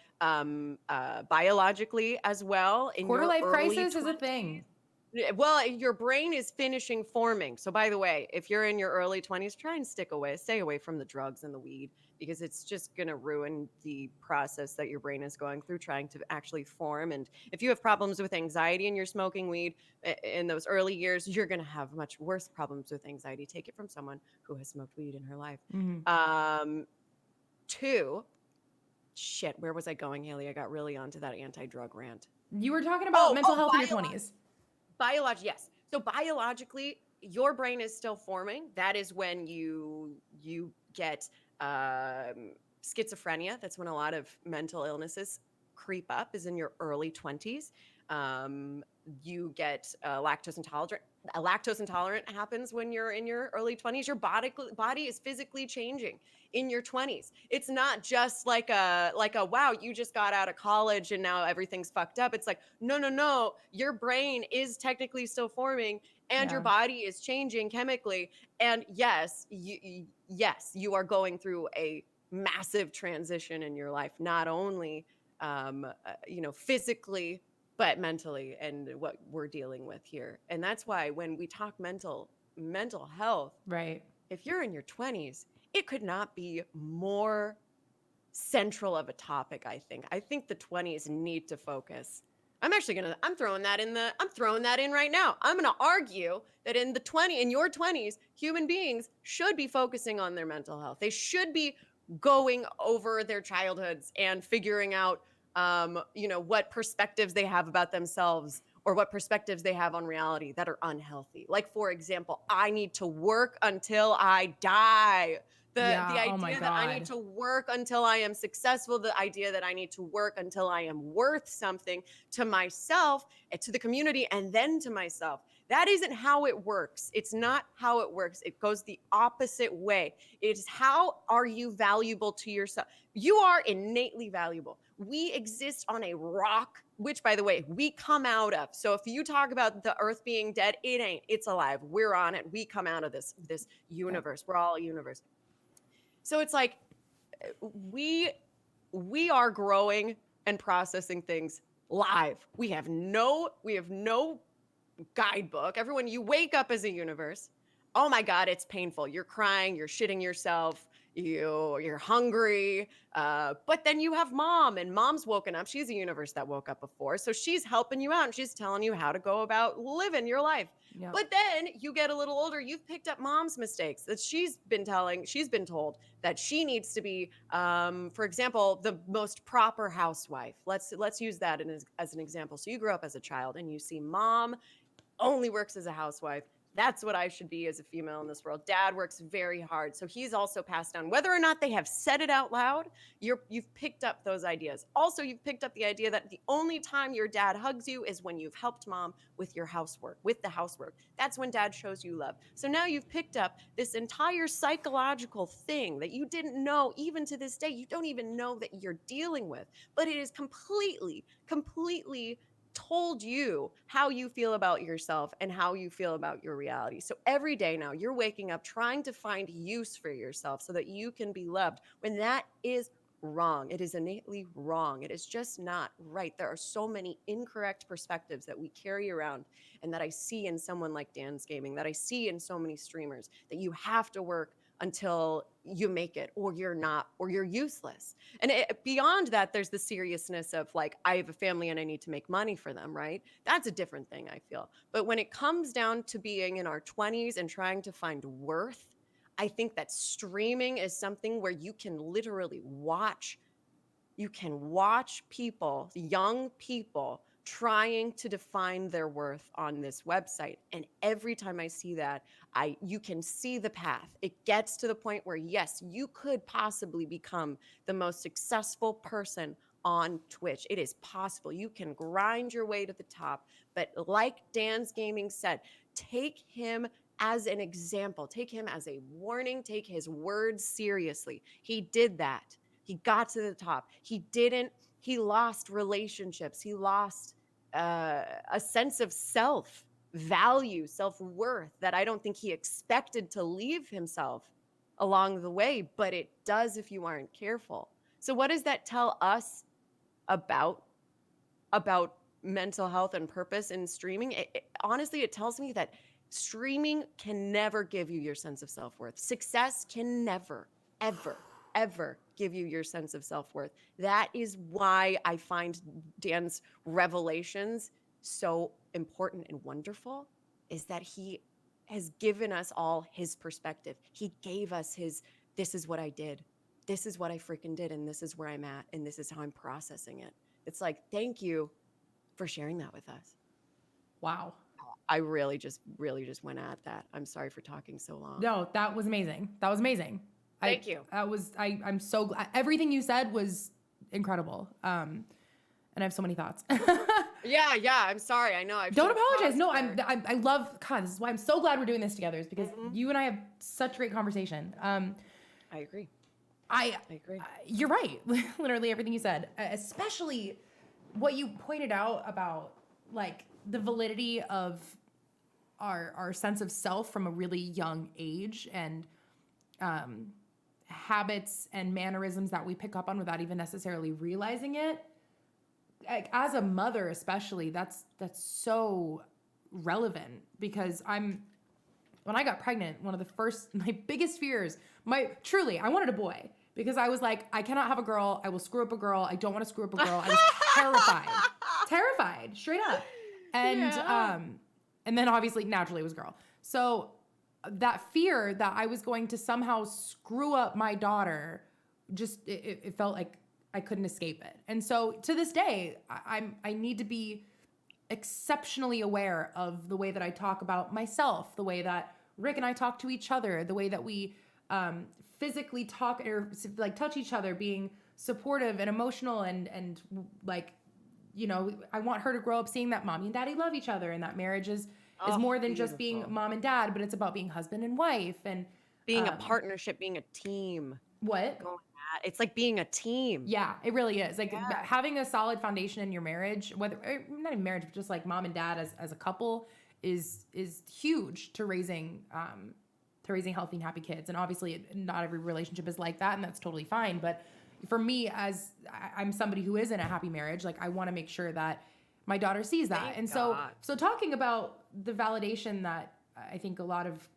biologically as well. In Quarter your life early crisis is a 20s. thing. Well, your brain is finishing forming. So by the way, if you're in your early 20s, try and stay away from the drugs and the weed, because it's just going to ruin the process that your brain is going through trying to actually form. And if you have problems with anxiety and you're smoking weed in those early years, you're going to have much worse problems with anxiety. Take it from someone who has smoked weed in her life. Mhm. 2, shit, where was I going, Haley? I got really onto that anti-drug rant. You were talking about mental health in your bio- 20s. Biology, yes. So biologically, your brain is still forming. That is when you get schizophrenia. That's when a lot of mental illnesses creep up, is in your early 20s. You get lactose intolerant. Lactose intolerant happens when you're in your early 20s. Your body is physically changing in your 20s. It's not just like a wow, you just got out of college and now everything's fucked up. It's like, no, your brain is technically still forming and your Yeah. body is changing chemically. And yes, you are going through a massive transition in your life, not only physically, but mentally, and what we're dealing with here. And that's why when we talk mental health, Right. if you're in your 20s, it could not be more central of a topic. I think the 20s need to focus. I'm throwing that in right now. I'm going to argue that in your 20s, human beings should be focusing on their mental health. They should be going over their childhoods and figuring out what perspectives they have about themselves, or what perspectives they have on reality that are unhealthy. Like, for example, I need to work until I die. The Oh my idea that I need God. to work until I am successful, the idea that I need to work until I am worth something to myself, and to the community, and then to myself. That isn't how it works. It's not how it works. It goes the opposite way. It's how are you valuable to yourself? You are innately valuable. We exist on a rock, which, by the way, we come out of. So if you talk about the earth being dead, it ain't. It's alive. We're on it. We come out of this universe. We're all a universe. So it's like we are growing and processing things live. We have no guidebook. Everyone, you wake up as a universe. Oh my God, it's painful. You're crying, you're shitting yourself, you're hungry. But then you have mom, and mom's woken up. She's a universe that woke up before. So she's helping you out and she's telling you how to go about living your life. Yeah. But then you get a little older, you've picked up mom's mistakes that she's been told that she needs to be, for example, the most proper housewife. Let's use that as an example. So you grew up as a child and you see mom only works as a housewife. That's what I should be as a female in this world. Dad works very hard. So he's also passed down. Whether or not they have said it out loud, you've picked up those ideas. Also, you've picked up the idea that the only time your dad hugs you is when you've helped mom with your housework, with the housework. That's when dad shows you love. So now you've picked up this entire psychological thing that you didn't know, even to this day, you don't even know that you're dealing with. But it is completely told you how you feel about yourself and how you feel about your reality. So every day now you're waking up trying to find use for yourself so that you can be loved, when that is wrong. It is innately wrong. It is just not right. There are so many incorrect perspectives that we carry around, and that I see in someone like Dan's Gaming, that I see in so many streamers, that you have to work until you make it, or you're not, or you're useless. And beyond that, there's the seriousness of like, I have a family and I need to make money for them, right? That's a different thing, I feel. But when it comes down to being in our 20s and trying to find worth, I think that streaming is something where you can literally watch people, young people, trying to define their worth on this website. And every time I see that, you can see the path. It gets to the point where, yes, you could possibly become the most successful person on Twitch. It is possible. You can grind your way to the top. But like Dan's Gaming said, take him as an example, take him as a warning, take his words seriously. He did that. He got to the top. He lost relationships. He lost a sense of self-value, self-worth that I don't think he expected to leave himself along the way, but it does if you aren't careful. So what does that tell us about mental health and purpose in streaming? Honestly, it tells me that streaming can never give you your sense of self-worth. Success can never, ever give you your sense of self-worth. That is why I find Dan's revelations so important and wonderful, is that he has given us all his perspective. He gave us this is what I did. This is what I freaking did. And this is where I'm at. And this is how I'm processing it. It's like, thank you for sharing that with us. Wow. I really just went at that. I'm sorry for talking so long. No, that was amazing. That was amazing. Thank you. I'm so glad. Everything you said was incredible. And I have so many thoughts. Yeah, I'm sorry. I know. Don't apologize. No, I love, God, this is why I'm so glad we're doing this together, is because you and I have such great conversation. I agree. I agree. You're right. Literally everything you said, especially what you pointed out about like the validity of our sense of self from a really young age, and habits and mannerisms that we pick up on without even necessarily realizing it. Like, as a mother, especially, that's so relevant, because when I got pregnant, one of the first, my biggest fears, I wanted a boy, because I was like, I cannot have a girl. I will screw up a girl. I don't want to screw up a girl. I was terrified, straight up. And then obviously naturally it was a girl. So that fear that I was going to somehow screw up my daughter, just, it felt like I couldn't escape it. And so to this day, I need to be exceptionally aware of the way that I talk about myself, the way that Rick and I talk to each other, the way that we physically talk or like touch each other, being supportive and emotional, and like, you know, I want her to grow up seeing that mommy and daddy love each other, and that marriage is more than just being mom and dad, but it's about being husband and wife, and being a partnership, being a team. What? It's like being a team. Yeah, it really is. Like having a solid foundation in your marriage, whether not even marriage, but just like mom and dad as a couple, is huge to raising healthy and happy kids. And obviously not every relationship is like that, and that's totally fine. But for me, as I'm somebody who is in a happy marriage, like I want to make sure that my daughter sees that. Thank and God. so talking about the validation that I think a lot of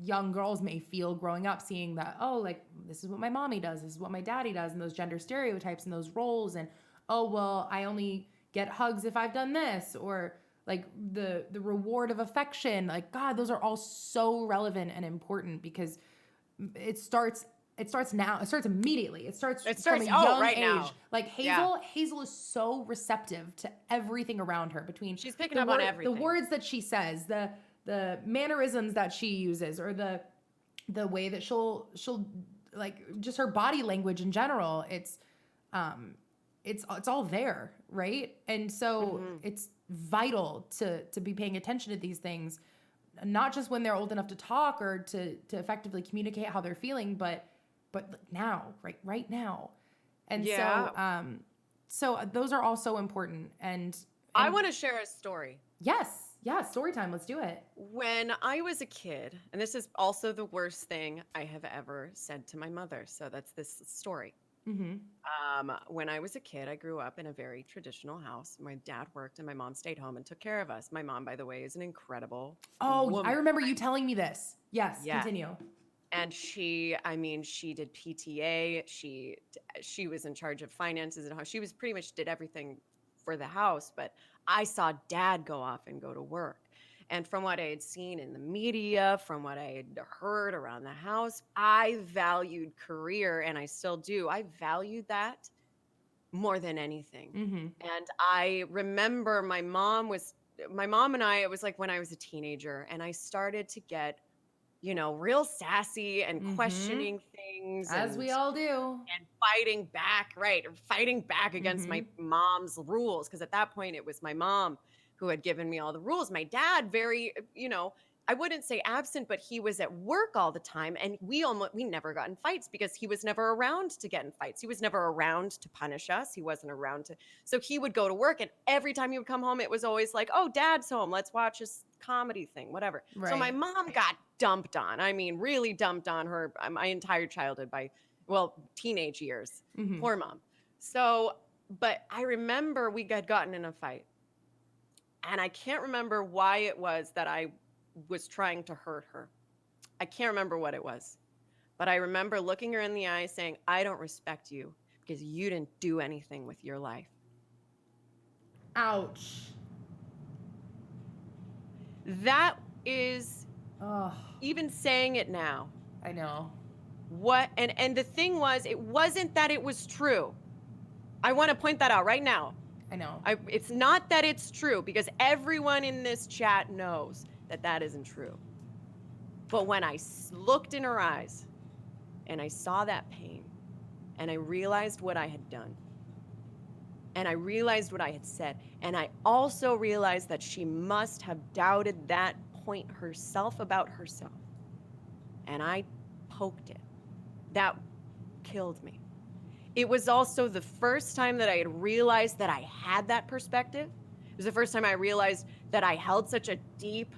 young girls may feel growing up, seeing that, oh, like, this is what my mommy does, this is what my daddy does, and those gender stereotypes and those roles, and, oh, well, I only get hugs if I've done this, or like the reward of affection. Like, God, those are all so relevant and important, because it starts now. It starts immediately. It starts from a young age. Now. Like Hazel is so receptive to everything around her, between she's picking up on everything. The words that she says, the mannerisms that she uses, or the way that she'll like, just her body language in general. It's all there, right? And so it's vital to be paying attention to these things, not just when they're old enough to talk or to effectively communicate how they're feeling, but now, right now. And so those are all so important. And I want to share a story. Yes. Yeah, story time. Let's do it. When I was a kid, and this is also the worst thing I have ever said to my mother, so that's this story. When I was a kid, I grew up in a very traditional house. My dad worked and my mom stayed home and took care of us. My mom, by the way, is an incredible woman. I remember you telling me this. Yes, continue. And she did PTA. She was in charge of finances at home. She was pretty much did everything for the house, but I saw dad go off and go to work. And from what I had seen in the media, from what I had heard around the house, I valued career, and I still do. I valued that more than anything. And I remember my mom and I, it was like when I was a teenager, and I started to get, real sassy and questioning things. As we all do. And fighting back against my mom's rules. Because at that point, it was my mom who had given me all the rules. My dad, very, I wouldn't say absent, but he was at work all the time. And we never got in fights because he was never around to get in fights. He was never around to punish us. He wasn't around to, so he would go to work, and every time he would come home, it was always like, oh, dad's home. Let's watch this comedy thing, whatever. Right. So my mom got dumped on. I mean, really dumped on her my entire childhood teenage years. Poor mom. So, but I remember we had gotten in a fight, and I can't remember why it was that I was trying to hurt her. I can't remember what it was, but I remember looking her in the eye saying, I don't respect you because you didn't do anything with your life. Ouch. That is, even saying it now. I know. And the thing was, it wasn't that it was true. I want to point that out right now. I know. It's not that it's true, because everyone in this chat knows that that isn't true. But when I looked in her eyes and I saw that pain and I realized what I had done and I realized what I had said, and I also realized that she must have doubted that point herself about herself, and I poked it, that killed me. It was also the first time that I had realized that I had that perspective. It was the first time I realized that I held such a deep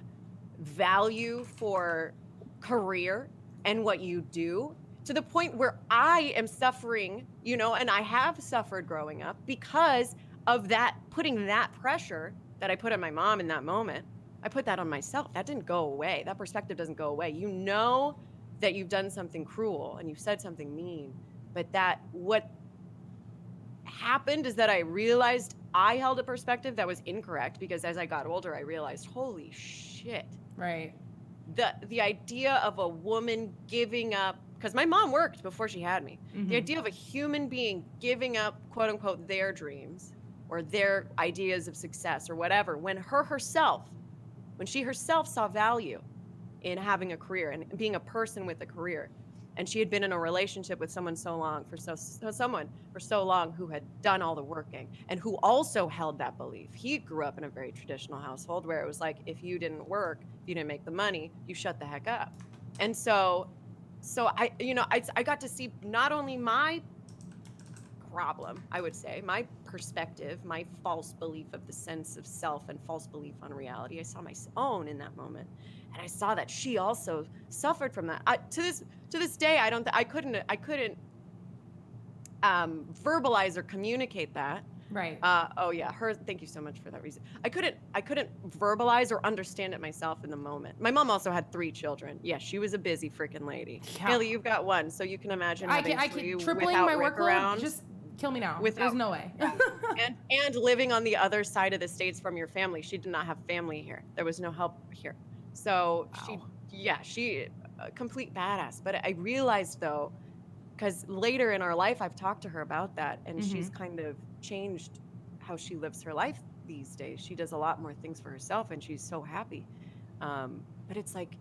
value for career and what you do, to the point where I am suffering, you know, and I have suffered growing up because of that, putting that pressure that I put on my mom in that moment. I put that on myself. That didn't go away. That perspective doesn't go away. You know that you've done something cruel and you've said something mean, but that what happened is that I realized I held a perspective that was incorrect, because as I got older, I realized, holy shit. Right. The idea of a woman giving up, because my mom worked before she had me. The idea of a human being giving up, quote unquote, their dreams or their ideas of success or whatever, when she herself saw value in having a career and being a person with a career. And she had been in a relationship with someone for so long who had done all the working and who also held that belief. He grew up in a very traditional household where it was like, if you didn't work, if you didn't make the money, you shut the heck up. And so I got to see not only my problem, I would say, my perspective, my false belief of the sense of self and false belief on reality. I saw my own in that moment. And I saw that she also suffered from that. To this day, I couldn't verbalize or communicate that. Right. Thank you so much for that reason. I couldn't verbalize or understand it myself in the moment. My mom also had 3 children. Yeah, she was a busy freaking lady. Yeah. Haley, you've got 1, so you can imagine having I 3 can tripling without my Rick workload. around. Just kill me now. Without- There's no way. and living on the other side of the states from your family. She did not have family here. There was no help here. So she a complete badass. But I realized though, because later in our life, I've talked to her about that, and she's kind of changed how she lives her life these days. She does a lot more things for herself, and she's so happy. But it's like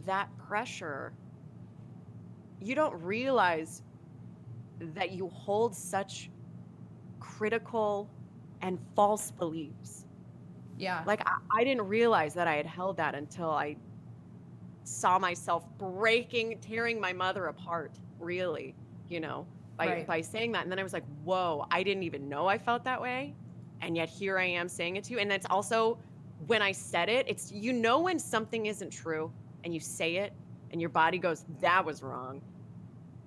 that pressure, you don't realize that you hold such critical and false beliefs. Yeah. Like I didn't realize that I had held that until I saw myself tearing my mother apart, really, by saying that. And then I was like, whoa, I didn't even know I felt that way. And yet here I am saying it to you. And that's also when I said it, it's, when something isn't true and you say it and your body goes, that was wrong.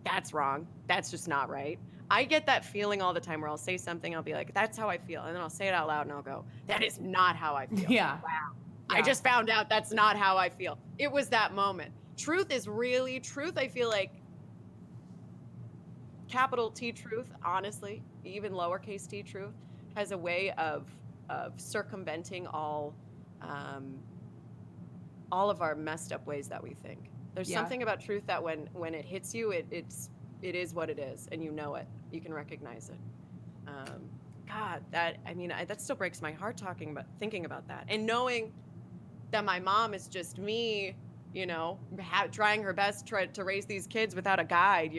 That's wrong. That's just not right. I get that feeling all the time where I'll say something, I'll be like, that's how I feel. And then I'll say it out loud and I'll go, that is not how I feel. Yeah. Wow. Yeah. I just found out that's not how I feel. It was that moment. Truth, I feel like, capital T truth, honestly, even lowercase t truth, has a way of circumventing all of our messed up ways that we think. There's something about truth that when it hits you, it is what it is, and you know it. You can recognize it. That still breaks my heart thinking about that, and knowing that my mom is just me, trying her best to raise these kids without a guide,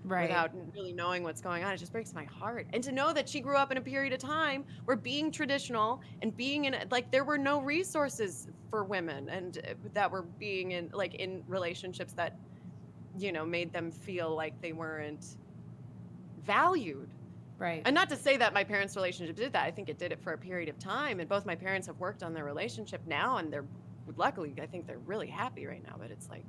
Right. without really knowing what's going on. It just breaks my heart. And to know that she grew up in a period of time where being traditional and being in, like, there were no resources for women, and that were being in relationships that, made them feel like they weren't valued. Right. And not to say that my parents' relationship did that. I think it did it for a period of time. And both my parents have worked on their relationship now, and luckily, I think they're really happy right now. But it's like,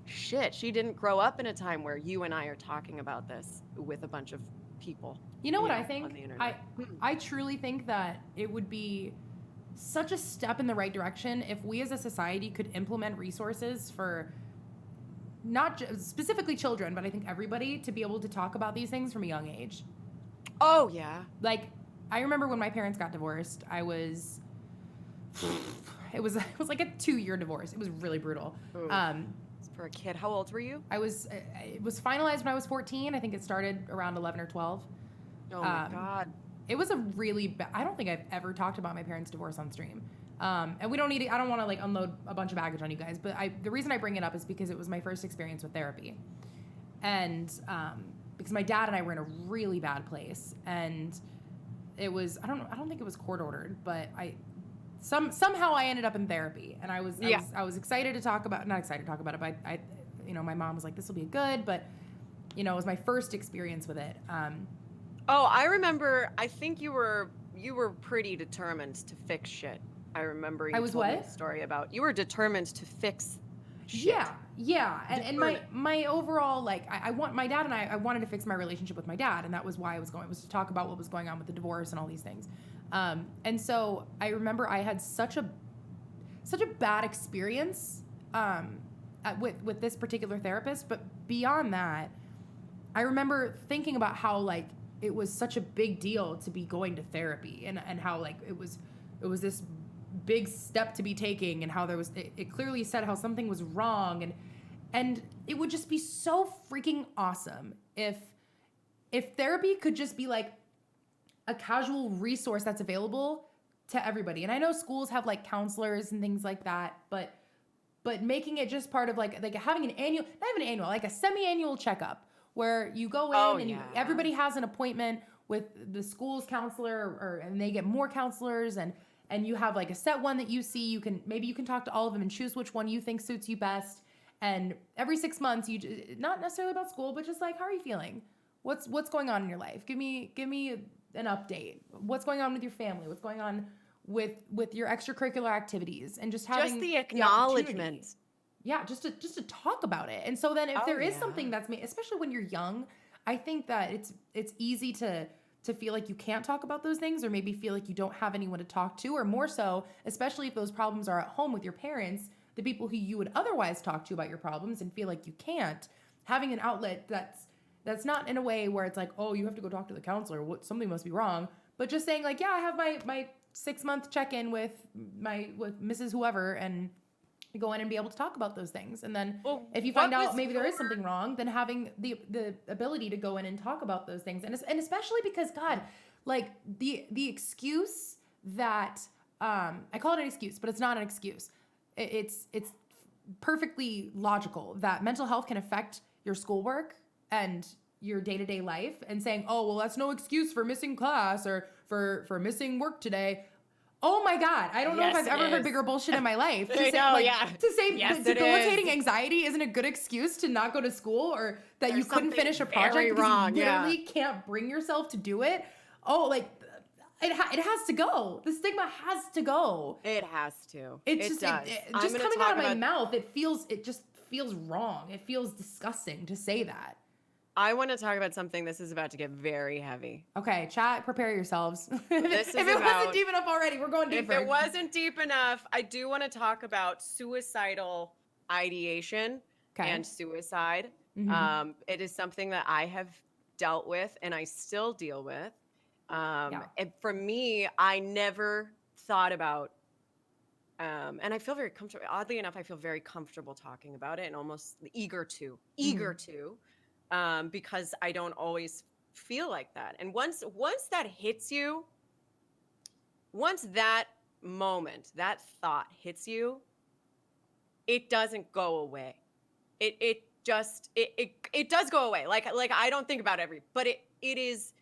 shit, she didn't grow up in a time where you and I are talking about this with a bunch of people. You know what I on think? the internet. I truly think that it would be such a step in the right direction if we as a society could implement resources for not specifically children, but I think everybody, to be able to talk about these things from a young age. Oh, yeah. Like, I remember when my parents got divorced, it was like a 2-year divorce. It was really brutal. For a kid, how old were you? It was finalized when I was 14. I think it started around 11 or 12. Oh my God. it was a really I don't think I've ever talked about my parents' divorce on stream. And we don't need to, I don't want to like unload a bunch of baggage on you guys, but the reason I bring it up is because it was my first experience with therapy. And because my dad and I were in a really bad place, and it was, I don't think it was court ordered, but somehow I ended up in therapy, and I was excited to talk about, not excited to talk about it, but I my mom was like, this will be good, but it was my first experience with it. Oh, I remember, I think you were pretty determined to fix shit. I remember you I was told me what? a story about you were determined to fix shit. Yeah. And my overall, like, my dad and I wanted to fix my relationship with my dad, and that was why I was going, was to talk about what was going on with the divorce and all these things. And so I remember I had such a bad experience with this particular therapist, but beyond that, I remember thinking about how, like, it was such a big deal to be going to therapy, and how, like, it was this big step to be taking, and how there was, it clearly said how something was wrong, and it would just be so freaking awesome if therapy could just be like a casual resource that's available to everybody. And I know schools have like counselors and things like that, but making it just part of like having an annual, not even annual, like a semi-annual checkup where you go in and everybody has an appointment with the school's counselor, and they get more counselors, and you have like a set one that you see. Maybe you can talk to all of them and choose which one you think suits you best. And every 6 months, not necessarily about school, but just like, how are you feeling? What's going on in your life? Give me an update. What's going on with your family? What's going on with your extracurricular activities? And just having the acknowledgement. Yeah, just to talk about it. And so then if there is something that's made, especially when you're young, I think that it's easy to feel like you can't talk about those things, or maybe feel like you don't have anyone to talk to, or more so, especially if those problems are at home with your parents, the people who you would otherwise talk to about your problems, and feel like you can't, having an outlet that's not in a way where it's like, oh, you have to go talk to the counselor, something must be wrong, but just saying like, yeah, I have my 6-month check-in with Mrs. Whoever, and go in and be able to talk about those things. And then if you find out maybe there is something wrong, then having the ability to go in and talk about those things. And especially because, God, like the excuse that, I call it an excuse, but it's not an excuse. It's perfectly logical that mental health can affect your schoolwork and your day-to-day life, and saying, oh, well, that's no excuse for missing class or for missing work today. Oh my God, I don't know if I've ever heard bigger bullshit in my life. To say debilitating anxiety isn't a good excuse to not go to school, or that you couldn't finish a project because you literally can't bring yourself to do it. Oh, like, it has to go. The stigma has to go. It has to. It does. Just coming out of my mouth, it just feels wrong. It feels disgusting to say that. I want to talk about something. This is about to get very heavy. Okay, chat, prepare yourselves. If it wasn't deep enough already, we're going deeper. If it wasn't deep enough, I do want to talk about suicidal ideation and suicide. Mm-hmm. It is something that I have dealt with, and I still deal with. And for me, I never thought about, and I feel very comfortable. Oddly enough, I feel very comfortable talking about it, and almost eager to. Because I don't always feel like that. And once that hits you, once that moment, that thought hits you, it doesn't go away. It does go away. Like I don't think about but it is,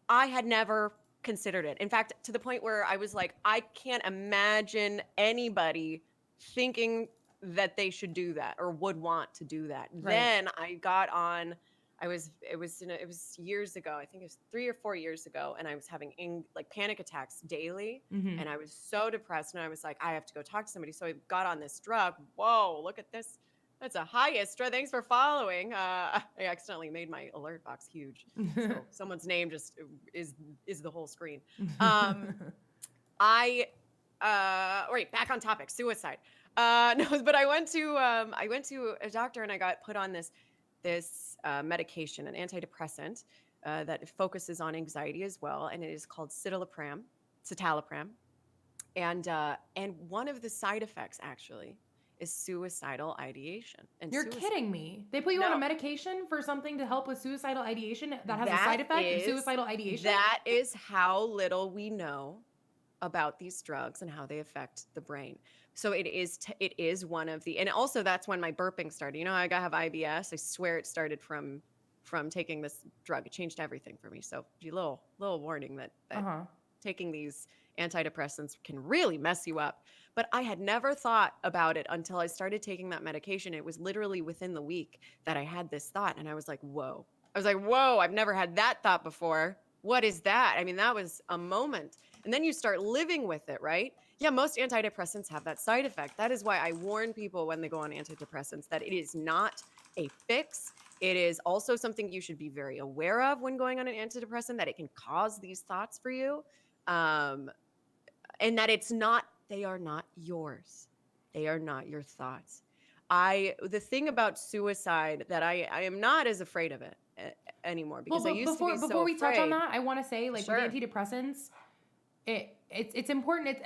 I had never considered it. In fact, to the point where I was like, I can't imagine anybody thinking that they should do that or would want to do that. Right. Then I got on, it was years ago. I think it was 3 or 4 years ago. And I was having panic attacks daily. Mm-hmm. And I was so depressed, and I was like, I have to go talk to somebody. So I got on this drug. Whoa, look at this. That's a highest. Thanks for following. I accidentally made my alert box huge. So someone's name just is the whole screen. Right, back on topic, suicide. No, but I went to a doctor, and I got put on this medication, an antidepressant that focuses on anxiety as well, and it is called citalopram, and one of the side effects actually is suicidal ideation. And You're suicide. kidding me. They put you on No. a medication for something to help with suicidal ideation that has a That side effect of is- suicidal ideation? That is how little we know about these drugs and how they affect the brain. So it is one of the, and also that's when my burping started. You know, I have IBS. I swear it started from taking this drug. It changed everything for me. So a little warning that Uh-huh. taking these antidepressants can really mess you up. But I had never thought about it until I started taking that medication. It was literally within the week that I had this thought, and I was like, whoa. I've never had that thought before. What is that? I mean, that was a moment. And then you start living with it, right? Yeah, most antidepressants have that side effect. That is why I warn people when they go on antidepressants that it is not a fix. It is also something you should be very aware of when going on an antidepressant, that it can cause these thoughts for you. And that they are not yours. They are not your thoughts. The thing about suicide that I am not as afraid of it anymore, because I used to be so before we touch on afraid. that, I want to say, like, Sure. with antidepressants, it's important.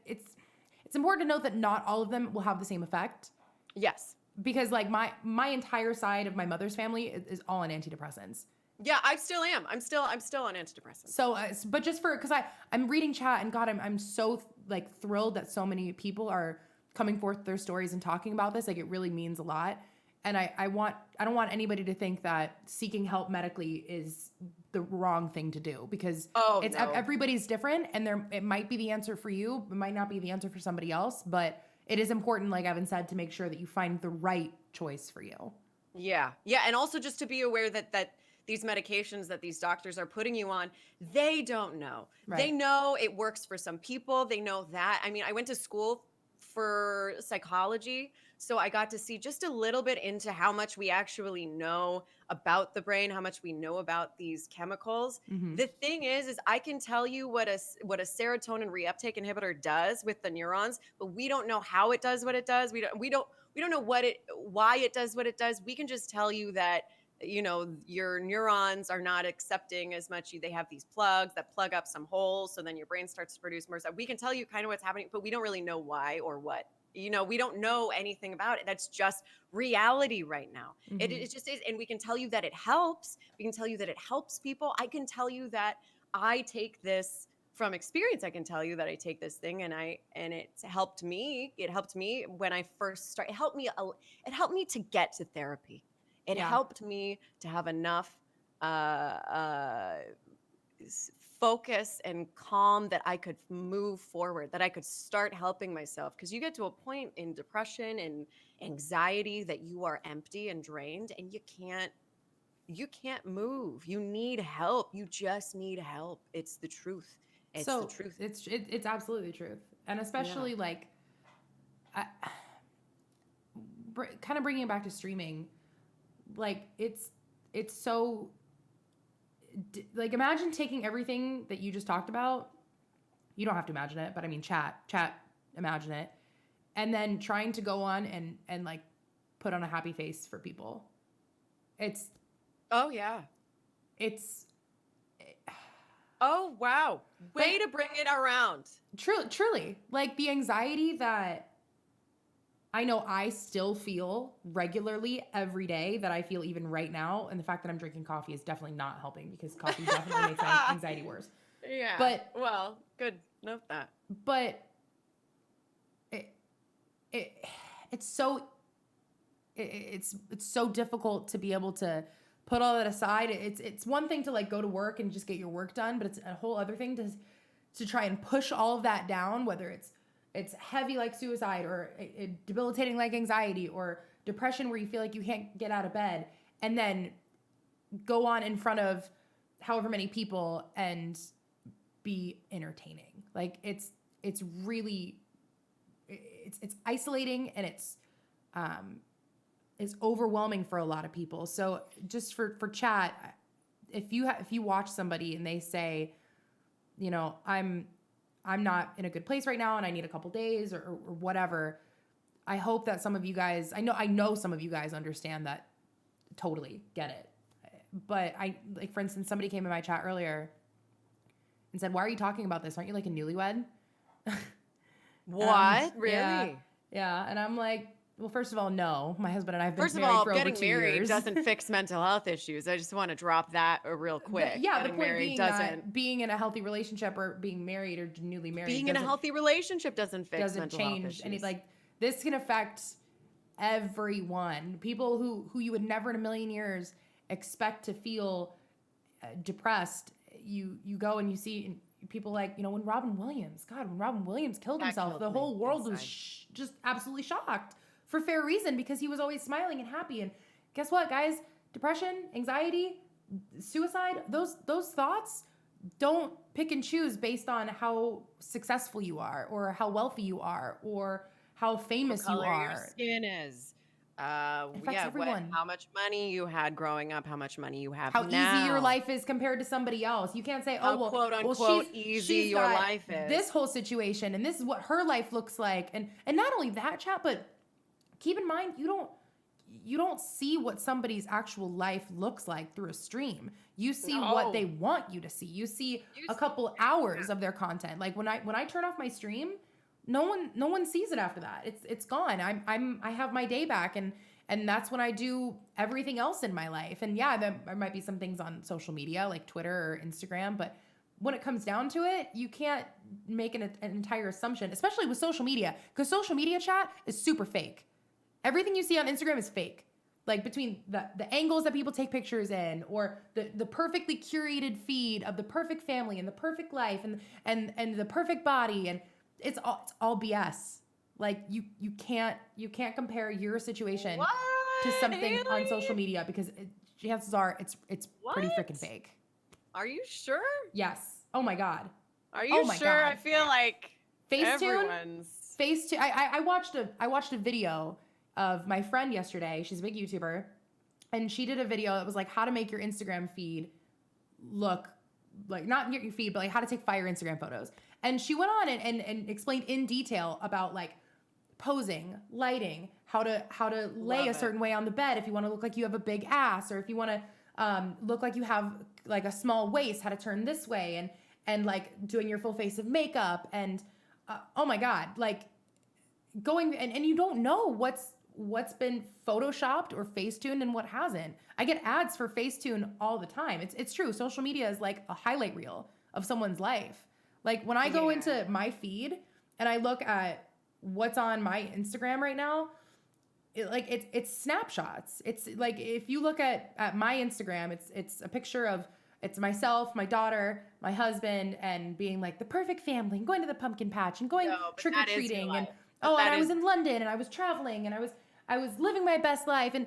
It's important to note that not all of them will have the same effect, Yes. because like my entire side of my mother's family is all on antidepressants. Yeah, I still am. I'm still on antidepressants. So, but just because I'm reading chat, and God, I'm so like thrilled that so many people are coming forth their stories and talking about this. Like, it really means a lot. And I don't want anybody to think that seeking help medically is the wrong thing to do, because No. everybody's different, and it might be the answer for you, it might not be the answer for somebody else, but it is important, like Evan said, to make sure that you find the right choice for you. Yeah. And also just to be aware that these medications that these doctors are putting you on, they don't know. Right. They know it works for some people. They know that. I mean, I went to school for psychology, so I got to see just a little bit into how much we actually know about the brain, how much we know about these chemicals. Mhm. The thing is I can tell you what a serotonin reuptake inhibitor does with the neurons, but we don't know how it does what it does. We don't know why it does what it does. We can just tell you that, you know, your neurons are not accepting as much. They have these plugs that plug up some holes, so then your brain starts to produce more stuff. We can tell you kind of what's happening, but we don't really know why or what. You know, we don't know anything about it. That's just reality right now. It just is. And we can tell you that it helps. We can tell you that it helps people. I can tell you that I take this from experience. I can tell you that I take this thing, and it's helped me. It helped me when I first started. It helped me to get to therapy. It Yeah. helped me to have enough focus and calm that I could move forward, that I could start helping myself. Because you get to a point in depression and anxiety that you are empty and drained, and you can't move. You need help. You just need help. It's the truth. It's the truth. It's absolutely the truth. And especially like, kind of bringing it back to streaming, like it's so, like, imagine taking everything that you just talked about. You don't have to imagine it, but I mean, chat, imagine it. And then trying to go on and like put on a happy face for people. Oh yeah. Oh wow. Way to bring it around. Truly, like the anxiety that I know I still feel regularly every day, that I feel even right now, and the fact that I'm drinking coffee is definitely not helping, because coffee definitely makes anxiety worse. Yeah. But well, good. Note that. But it's so difficult to be able to put all that aside. It's one thing to like go to work and just get your work done, but it's a whole other thing to try and push all of that down, whether it's heavy like suicide, or debilitating like anxiety, or depression where you feel like you can't get out of bed, and then go on in front of however many people and be entertaining. Like it's really isolating, and it's overwhelming for a lot of people. So just for chat, if you watch somebody and they say, you know, I'm not in a good place right now and I need a couple days or whatever, I hope that some of you guys, I know some of you guys understand that, totally get it. But for instance, somebody came in my chat earlier and said, "Why are you talking about this? Aren't you like a newlywed?" What? Really? Yeah. And I'm like, Well, first of all, no. My husband and I have been First of married all, for over getting 2 married years. doesn't fix mental health issues. I just want to drop that real quick. Yeah, Getting the point married being doesn't. that being in a healthy relationship or being married or newly married Being in a doesn't healthy relationship doesn't fix doesn't mental health change issues. any, like, this can affect everyone. People who you would never in a million years expect to feel depressed. You go and you see people like, you know, when Robin Williams killed That himself, killed the me whole world was inside. just absolutely shocked for fair reason, because he was always smiling and happy. And guess what, guys? Depression, anxiety, suicide, those thoughts don't pick and choose based on how successful you are or how wealthy you are or how famous you Color your are. skin is. It affects Yeah, everyone. how much money you had growing up, how much money you have How now. easy your life is compared to somebody else. You can't say, How oh, well, quote well, unquote easy she's your got life is. this whole situation and this is what her life looks like. And not only that, chat, but keep in mind, you don't see what somebody's actual life looks like through a stream. You see what No. they want you to see. You see You a couple hours of their content. Like when I turn off my stream, no one sees it after that. It's gone. I have my day back, and that's when I do everything else in my life. And yeah, there might be some things on social media like Twitter or Instagram, but when it comes down to it, you can't make an entire assumption, especially with social media, because social media, chat, is super fake. Everything you see on Instagram is fake. Like between the angles that people take pictures in, or the perfectly curated feed of the perfect family and the perfect life and the perfect body, and it's all BS. Like you can't compare your situation What? to something on Haley? social media, because chances are it's pretty What? freaking fake. Are you sure? Yes. Oh my God. Are you Oh my sure? God. I feel like Facetune. everyone's. Facetune. I watched a video of my friend yesterday. She's a big YouTuber, and she did a video that was like how to make your Instagram feed look like, not your feed, but like how to take fire Instagram photos. And she went on and explained in detail about like posing, lighting, how to lay Love a it. certain way on the bed if you want to look like you have a big ass, or if you want to look like you have like a small waist, how to turn this way, and like doing your full face of makeup. And oh my God, like going and you don't know what's been photoshopped or facetuned and what hasn't. I get ads for Facetune all the time. It's true. Social media is like a highlight reel of someone's life. Like when I go Yeah. into my feed and I look at what's on my Instagram right now, it's snapshots. It's like if you look at my Instagram, it's a picture of it's myself, my daughter, my husband, and being like the perfect family, and going to the pumpkin patch and going No, but trick or that is your treating, and life. But and that I was is- in London and I was traveling and I was living my best life, and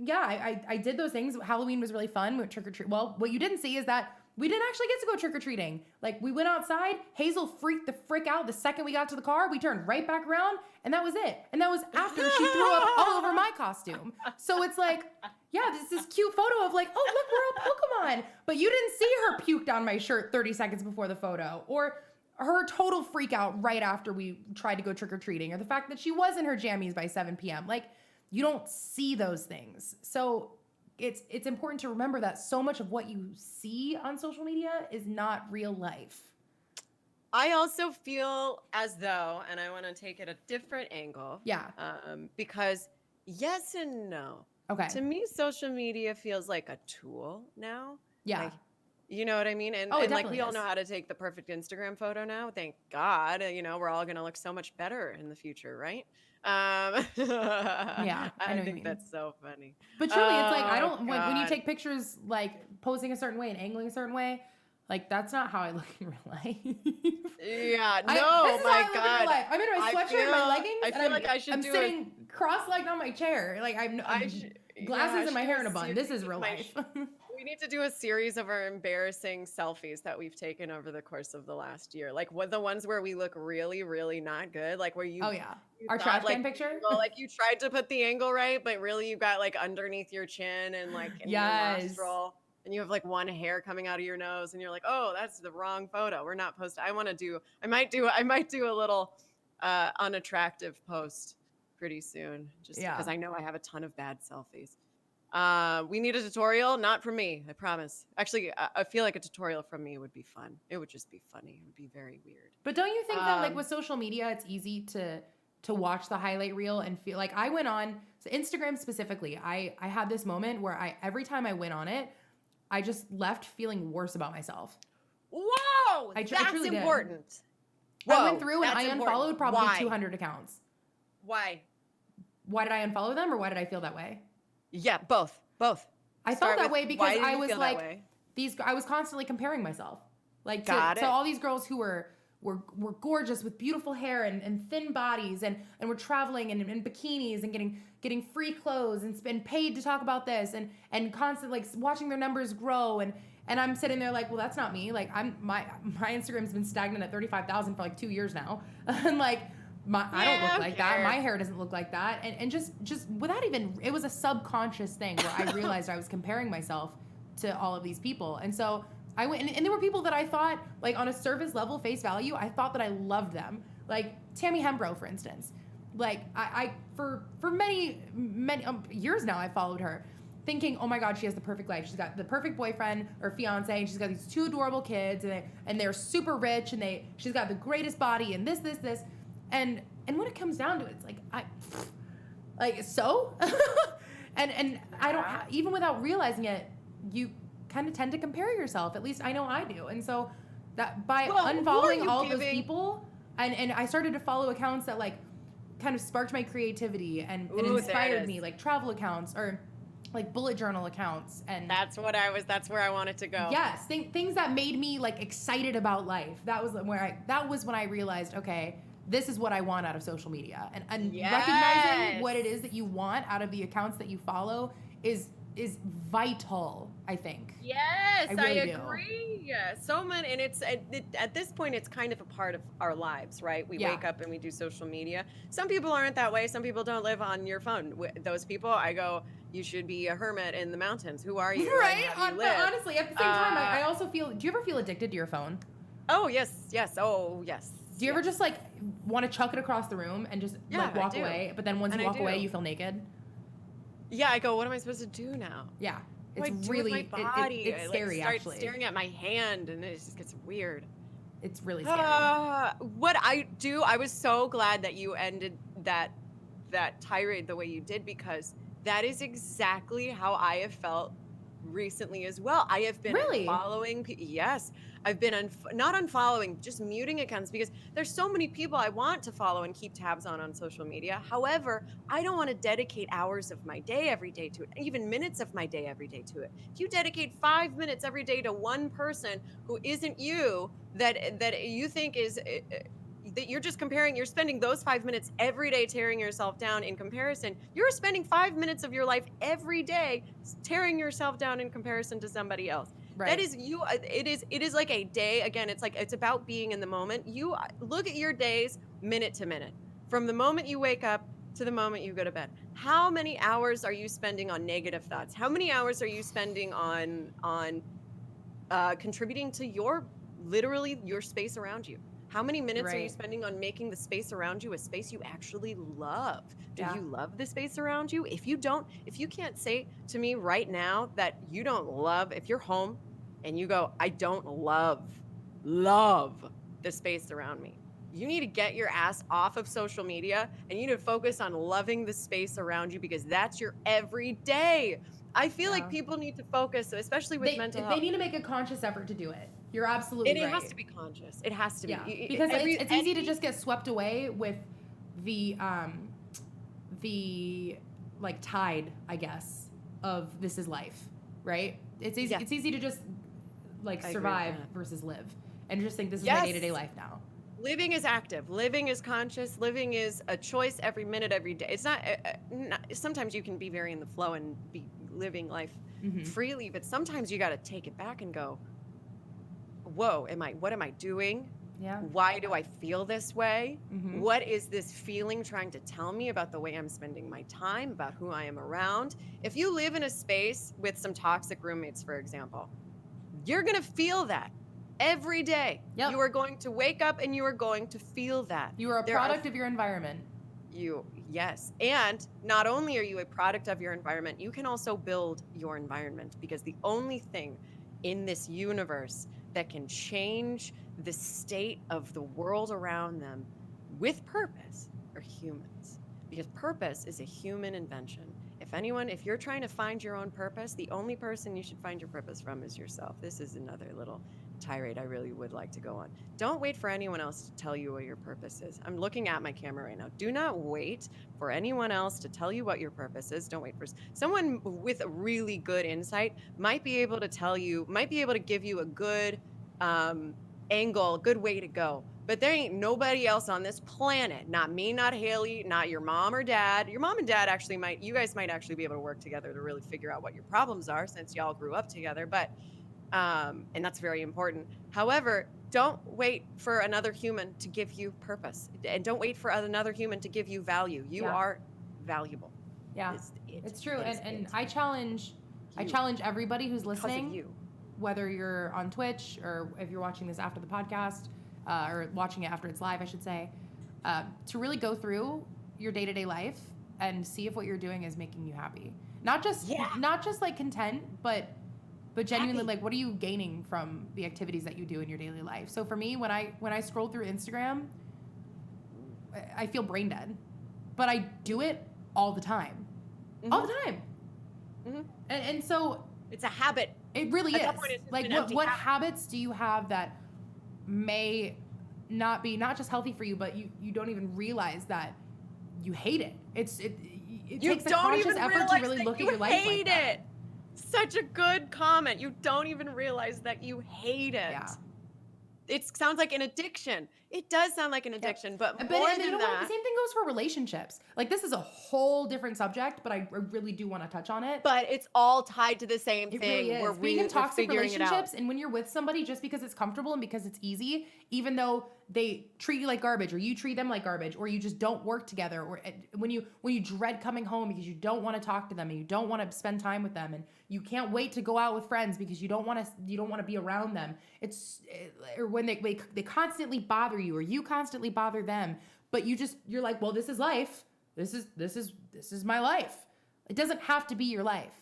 I did those things. Halloween was really fun. We went trick or treat. Well, what you didn't see is that we didn't actually get to go trick or treating. Like we went outside. Hazel freaked the frick out the second we got to the car. We turned right back around, and that was it. And that was after she threw up all over my costume. So it's like, yeah, this cute photo of like, oh look, we're all Pokemon, but you didn't see her puke down my shirt 30 seconds before the photo, or her total freak out right after we tried to go trick or treating, or the fact that she was in her jammies by 7 p.m. Like you don't see those things. So it's important to remember that so much of what you see on social media is not real life. I also feel as though, and I want to take it a different angle. Yeah. Because yes and no. Okay. To me, social media feels like a tool now. Yeah. Like, you know what I mean? And, Oh, it and like definitely we all is. know how to take the perfect Instagram photo now. Thank God. We're all going to look so much better in the future, right? Yeah, I know what you think mean. that's so funny. But truly, it's like I Oh, don't when you God. take pictures like posing a certain way and angling a certain way, like that's not how I look in real life. Yeah, This no, is my how I look in real God. life. I'm in my I sweatshirt and my feel- leggings. I and feel like I should I'm do sitting cross-legged on my chair. Like I'm glasses and my hair in a bun. This is real life. We need to do a series of our embarrassing selfies that we've taken over the course of the last year. Like the ones where we look really, really not good. Like where you Oh yeah, you our thought, trash like, can picture. well, like you tried to put the angle right, but really you got like underneath your chin and like in your Yes. nostril. And you have like one hair coming out of your nose, and you're like, "Oh, that's the wrong photo. We're not posting." I might do a little unattractive post pretty soon, just Yeah. because I know I have a ton of bad selfies. We need a tutorial, not from me, I promise. Actually, I feel like a tutorial from me would be fun. It would just be funny. It would be very weird. But don't you think that like Um, with social media, it's easy to to watch the highlight reel and feel like I went on so Instagram specifically. I had this moment where every time I went on it, I just left feeling worse about myself. Whoa, I that's truly did. important. I went through and that's I important. unfollowed probably Why? 200 accounts. Why? Why did I unfollow them or why did I feel that way? Yeah, both. I Start felt that with way why because did I you was feel that like way? I was constantly comparing myself. Like Got to it. all these girls who were gorgeous with beautiful hair and thin bodies and were traveling in bikinis and getting free clothes and been paid to talk about this and constantly like watching their numbers grow and I'm sitting there like, well, that's not me. Like my Instagram's been stagnant at 35,000 for like 2 years now. And like I don't look like that. My hair doesn't look like that. And just without even, it was a subconscious thing where I realized I was comparing myself to all of these people. And so I went, and there were people that I thought, like on a surface level, face value, I thought that I loved them. Like Tammy Hembrow, for instance. Like I for many years now, I followed her thinking, oh my God, she has the perfect life. She's got the perfect boyfriend or fiance, and she's got these 2 adorable kids, and they're super rich, and she's got the greatest body, and this. And when it comes down to it, it's like so? and I don't, even without realizing it, you kind of tend to compare yourself. At least I know I do. And so that by unfollowing all those people, and I started to follow accounts that like kind of sparked my creativity and inspired me, like travel accounts or like bullet journal accounts. And that's where I wanted to go. Yes, things that made me like excited about life. That was when I realized, okay, this is what I want out of social media. And recognizing what it is that you want out of the accounts that you follow is vital, I think. Yes, I really agree. Yeah, so many, and it's at this point, it's kind of a part of our lives, right? We wake up and we do social media. Some people aren't that way. Some people don't live on your phone. Those people, I go, you should be a hermit in the mountains. Who are you? Right. But honestly, at the same time, I also feel. Do you ever feel addicted to your phone? Oh yes. Oh yes. Do you ever just like want to chuck it across the room and just like walk away? But then once you walk away, you feel naked. Yeah, I go, what am I supposed to do now? Yeah, What it's do I do really with my body? it's scary. I start actually, staring at my hand, and it just gets weird. It's really scary. What I do, I was so glad that you ended that tirade the way you did, because that is exactly how I have felt recently as well. I have been following. Yes, I've been not unfollowing, just muting accounts, because there's so many people I want to follow and keep tabs on social media. However, I don't want to dedicate hours of my day every day to it, even minutes of my day every day to it. If you dedicate 5 minutes every day to one person who isn't you, that you think is that you're just comparing, you're spending those 5 minutes every day tearing yourself down in comparison. You're spending 5 minutes of your life every day tearing yourself down in comparison to somebody else. Right. That is you. It is like a day. Again, it's about being in the moment. You look at your days minute to minute, from the moment you wake up to the moment you go to bed. How many hours are you spending on negative thoughts? How many hours are you spending on contributing to your space around you? How many minutes are you spending on making the space around you a space you actually love? Do you love the space around you? If you can't say to me right now that you don't love, if you're home and you go, I don't love the space around me, you need to get your ass off of social media and you need to focus on loving the space around you, because that's your everyday. I feel like people need to focus, especially with mental health. They need to make a conscious effort to do it. You're absolutely right. It has to be conscious. It has to be. Because it's easy to just get swept away with the like tide, I guess, of this is life, right? It's easy. It's easy to just like survive versus live, and just think this is my day-to-day life now. Living is active. Living is conscious. Living is a choice every minute, every day. It's not. Sometimes you can be very in the flow and be living life freely, but sometimes you got to take it back and go, whoa, what am I doing? Yeah. Why do I feel this way? What is this feeling trying to tell me about the way I'm spending my time, about who I am around? If you live in a space with some toxic roommates, for example, you're going to feel that every day. Yep. You are going to wake up and you are going to feel that. You are a product of your environment. Yes. And not only are you a product of your environment, you can also build your environment, because the only thing in this universe that can change the state of the world around them with purpose are humans, because purpose is a human invention. If you're trying to find your own purpose, the only person you should find your purpose from is yourself. This is another little tirade I really would like to go on. Don't wait for anyone else to tell you what your purpose is. I'm looking at my camera right now. Do not wait for anyone else to tell you what your purpose is. Don't wait for someone with a really good insight might be able to give you a good angle, good way to go. But there ain't nobody else on this planet, not me, not Haley, not your mom or dad. Your mom and dad you guys might actually be able to work together to really figure out what your problems are, since y'all grew up together. But and that's very important. However, don't wait for another human to give you purpose, and don't wait for another human to give you value. You are valuable. Yeah, it's true. And I challenge everybody who's listening, whether you're on Twitch or if you're watching this after the podcast, or watching it after it's live, I should say, to really go through your day-to-day life and see if what you're doing is making you happy. Not just like content, but genuinely happy. Like, what are you gaining from the activities that you do in your daily life? So for me, when I scroll through Instagram, I feel brain dead, but I do it all the time. Mm-hmm. All the time. Mm-hmm. And so it's a habit. It really is. Like, what habits do you have that may not be not just healthy for you, but you don't even realize that you hate it. It takes a conscious effort to really look at your life like that. Such a good comment. You don't even realize that you hate it. Yeah. It sounds like an addiction. It does sound like an addiction, but more than that. The same thing goes for relationships. Like, this is a whole different subject, but I really do want to touch on it. But it's all tied to the same thing. It really is. Being in toxic relationships, and when you're with somebody just because it's comfortable and because it's easy, even though they treat you like garbage, or you treat them like garbage, or you just don't work together, or when you dread coming home because you don't want to talk to them and you don't want to spend time with them, and you can't wait to go out with friends because you don't want to be around them. Or when they constantly bother you, or you constantly bother them, but you're like, well, this is life. This is my life. It doesn't have to be your life.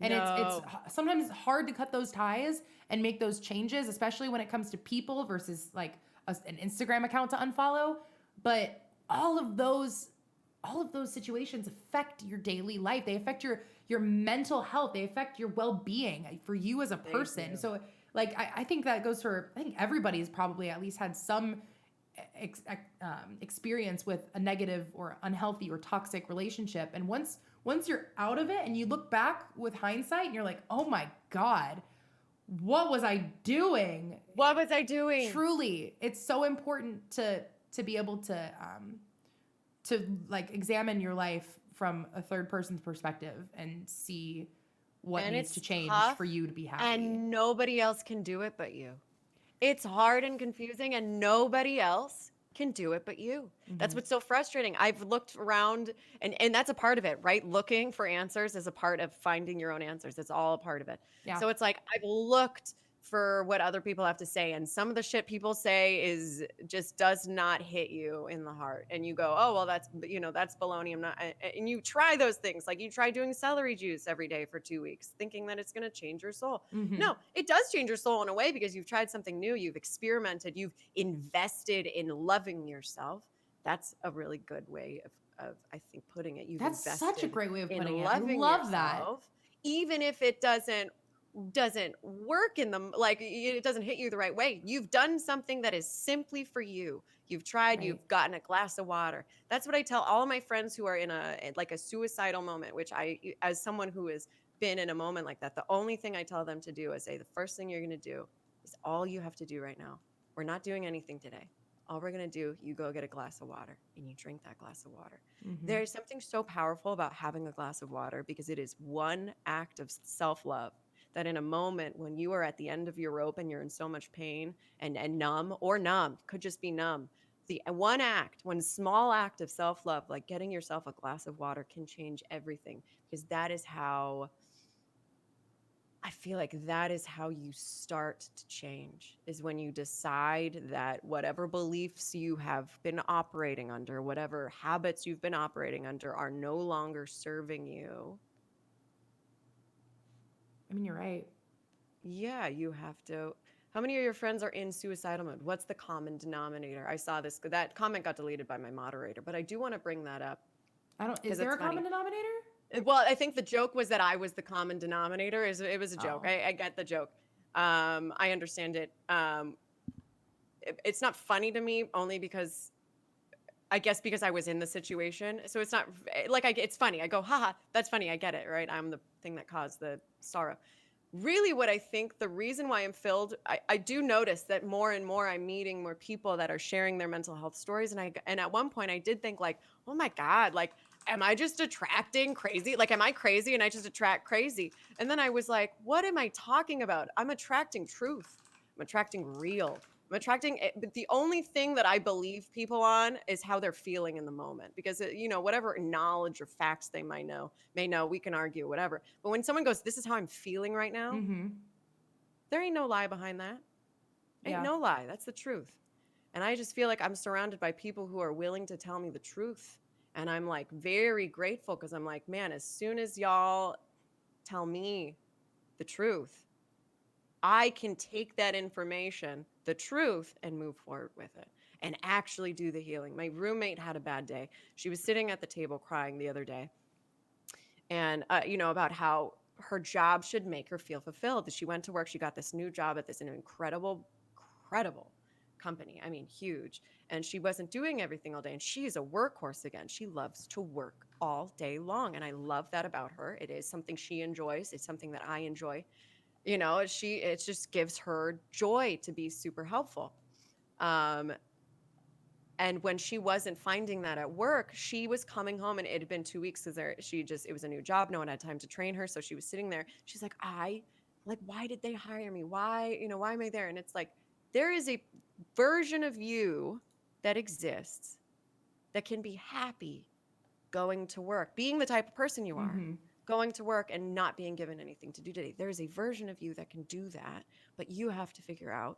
And it's sometimes hard to cut those ties and make those changes, especially when it comes to people versus like an Instagram account to unfollow. But all of those situations affect your daily life. They affect your mental health. They affect your well-being for you as a person. So like, I think that goes for, I think everybody's probably at least had some experience with a negative or unhealthy or toxic relationship. And once you're out of it and you look back with hindsight and you're like, oh my God, what was I doing? What was I doing? Truly, it's so important to be able to like examine your life from a third person's perspective and see what needs to change for you to be happy. And nobody else can do it but you. It's hard and confusing, and nobody else can do it but you. Mm-hmm. That's what's so frustrating. I've looked around, and that's a part of it, right? Looking for answers is a part of finding your own answers. It's all a part of it. Yeah. So it's like, I've looked for what other people have to say, and some of the shit people say just does not hit you in the heart, and you go, oh well, that's baloney. I'm not. And you try those things, like you try doing celery juice every day for 2 weeks, thinking that it's going to change your soul. Mm-hmm. No, it does change your soul in a way, because you've tried something new, you've experimented, you've invested in loving yourself. That's a really good way of I think putting it. That's such a great way of putting it. I love that. Even if it doesn't work it doesn't hit you the right way, you've done something that is simply for you. You've tried, right. You've gotten a glass of water. That's what I tell all of my friends who are in a suicidal moment, which as someone who has been in a moment like that, the only thing I tell them to do is say, the first thing you're going to do is all you have to do right now. We're not doing anything today. All we're going to do, you go get a glass of water and you drink that glass of water. Mm-hmm. There's something so powerful about having a glass of water, because it is one act of self-love that in a moment when you are at the end of your rope and you're in so much pain and numb, could just be numb. One small act of self-love, like getting yourself a glass of water, can change everything, because that is how I feel like that is how you start to change, is when you decide that whatever beliefs you have been operating under, whatever habits you've been operating under, are no longer serving you. I mean, you're right. Yeah, you have to How many of your friends are in suicidal mode? What's the common denominator? I saw that comment got deleted by my moderator, but I do want to bring that up. Is there a common denominator? Well, I think the joke was that I was the common denominator. It was a joke. Oh. I get the joke. I understand it. It's not funny to me only because I guess because I was in the situation. So it's not like it's funny. I go, haha, that's funny. I get it, right? I'm the thing that caused the sorrow. Really, what I think the reason why I'm filled, I do notice that more and more I'm meeting more people that are sharing their mental health stories. And at one point I did think like, oh my God, like, am I just attracting crazy? Like, am I crazy and I just attract crazy? And then I was like, what am I talking about? I'm attracting truth. I'm attracting real. I'm attracting it, but the only thing that I believe people on is how they're feeling in the moment. Because whatever knowledge or facts they may know, we can argue whatever. But when someone goes, "This is how I'm feeling right now," Mm-hmm. there ain't no lie behind that. Ain't Yeah. no lie. That's the truth. And I just feel like I'm surrounded by people who are willing to tell me the truth. And I'm like very grateful because I'm like, man, as soon as y'all tell me the truth, I can take that information, the truth, and move forward with it and actually do the healing. My roommate had a bad day. She was sitting at the table crying the other day and, about how her job should make her feel fulfilled. She went to work. She got this new job at this incredible company. I mean, huge. And she wasn't doing everything all day. And she's a workhorse again. She loves to work all day long. And I love that about her. It is something she enjoys. It's something that I enjoy. It just gives her joy to be super helpful. And when she wasn't finding that at work, she was coming home and it had been 2 weeks because it was a new job. No one had time to train her. So she was sitting there. She's like, why did they hire me? Why am I there? And it's like, there is a version of you that exists that can be happy going to work, being the type of person you are. Mm-hmm. Going to work and not being given anything to do today. There's a version of you that can do that, but you have to figure out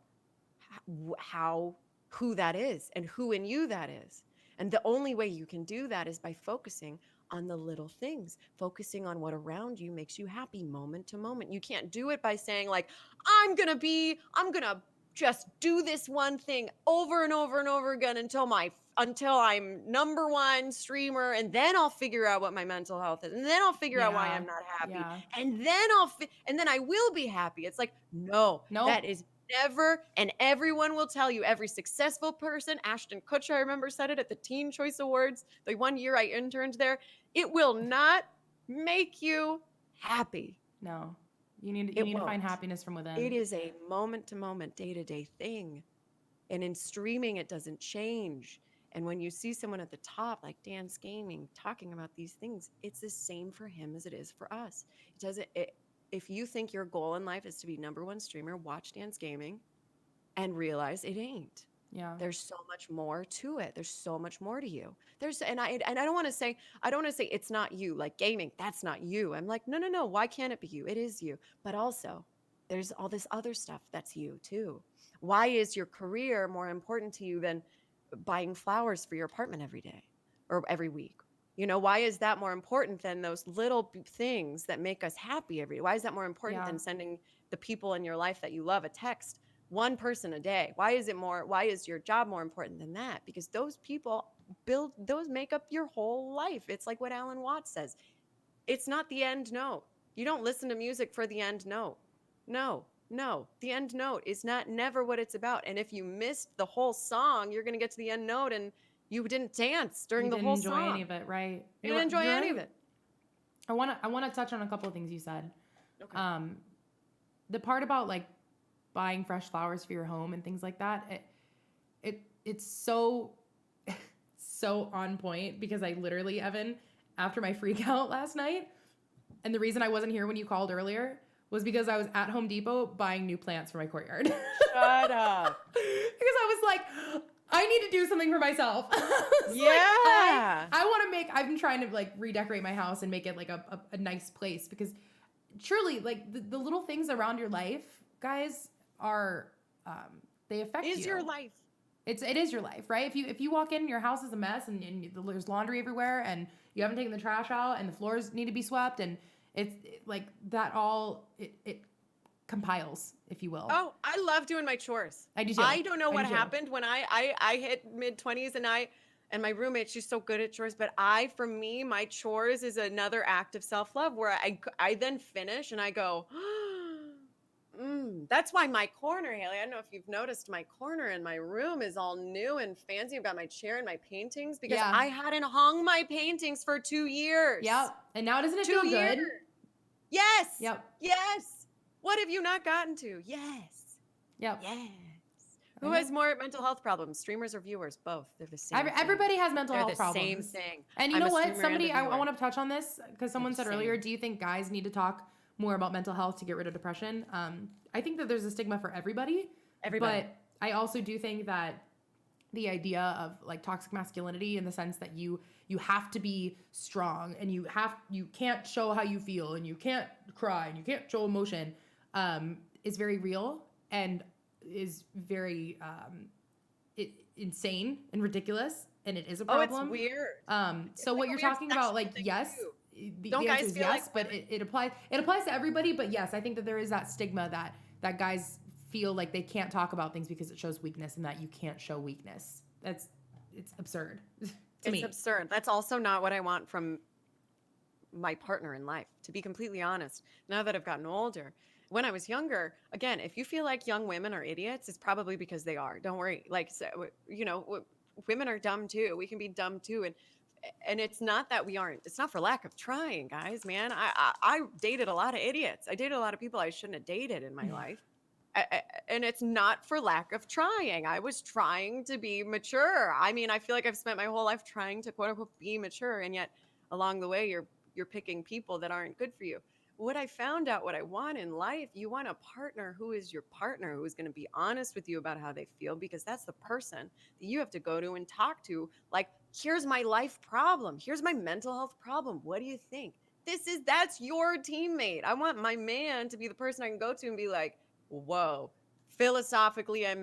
who that is and who in you that is. And the only way you can do that is by focusing on the little things, focusing on what around you makes you happy moment to moment. You can't do it by saying like, I'm going to just do this one thing over and over and over again until I'm number one streamer, and then I'll figure out what my mental health is, and then I'll figure out why I'm not happy, and then I will be happy. It's like, no, that is never, and everyone will tell you, every successful person, Ashton Kutcher, I remember said it at the Teen Choice Awards, the one year I interned there, it will not make you happy. No. You need to find happiness from within. It is a moment-to-moment, day-to-day thing. And in streaming, it doesn't change. And when you see someone at the top, like Dance Gaming, talking about these things, it's the same for him as it is for us. If you think your goal in life is to be number one streamer, watch Dance Gaming and realize it ain't. Yeah. There's so much more to it. There's so much more to you. I don't want to say it's not you, like gaming, that's not you. I'm like, no. Why can't it be you? It is you. But also there's all this other stuff that's you too. Why is your career more important to you than buying flowers for your apartment every day or every week? Why is that more important than those little things that make us happy every day? Why is that more important than sending the people in your life that you love a text? One person a day. Why is your job more important than that? Because those people make up your whole life. It's like what Alan Watts says. It's not the end note. You don't listen to music for the end note. No. The end note is never what it's about. And if you missed the whole song, you're going to get to the end note and you didn't dance during the whole song. You didn't enjoy any of it, right? You didn't enjoy any of it. I want to touch on a couple of things you said. Okay. The part about like buying fresh flowers for your home and things like that, it's so on point because I literally, Evan, after my freak out last night, and the reason I wasn't here when you called earlier was because I was at Home Depot buying new plants for my courtyard. Shut up. Because I was like, I need to do something for myself. Yeah. I've been trying to like redecorate my house and make it like a nice place because truly like the little things around your life, guys, are they affect you. Is your life. It is your life, right? If you walk in, your house is a mess and there's laundry everywhere and you haven't taken the trash out and the floors need to be swept and it's like that all it compiles, if you will. Oh, I love doing my chores. I do too. I don't know I what do too. happened when I hit mid-20s, and my roommate, she's so good at chores, but for me, my chores is another act of self-love where I then finish and I go, that's why my corner, Haley, I don't know if you've noticed, my corner in my room is all new and fancy. I've got my chair and my paintings because Yeah. I hadn't hung my paintings for 2 years. Yep. And now doesn't it 2 feel years. good? Yes. Yep. Yes. What have you not gotten to? Yes. Yep. Yes. I Who know. has more mental health problems, streamers or viewers? Both. They're the same. thing. Everybody has mental They're health the same problems. thing. And you I'm know a what? streamer and a Somebody, I viewer. want to touch on this because someone They're said the earlier, same. do you think guys need to talk more about mental health to get rid of depression? I think that there's a stigma for everybody. Everybody. But I also do think that the idea of like toxic masculinity in the sense that you have to be strong and you can't show how you feel and you can't cry and you can't show emotion is very real and is very insane and ridiculous, and it is a problem. Oh, it's weird. So what like a you're weird talking about, like, sexual thing, yes, too. the Don't answer guys is feel yes, like but it applies to everybody. But yes, I think that there is that stigma that guys feel like they can't talk about things because it shows weakness, and that you can't show weakness. It's absurd to me. It's absurd. That's also not what I want from my partner in life, to be completely honest. Now that I've gotten older, when I was younger, again, if you feel like young women are idiots, it's probably because they are. Don't worry. Like, so, women are dumb too. We can be dumb too. And it's not that we aren't. It's not for lack of trying, guys, man. I dated a lot of idiots. I dated a lot of people I shouldn't have dated in my life. And it's not for lack of trying. I was trying to be mature. I mean, I feel like I've spent my whole life trying to quote unquote be mature, and yet along the way you're picking people that aren't good for you. What I found out, what I want in life, you want a partner who is your partner, who is going to be honest with you about how they feel, because that's the person that you have to go to and talk to. Like, here's my life problem. Here's my mental health problem. What do you think? That's your teammate. I want my man to be the person I can go to and be like, whoa, philosophically, I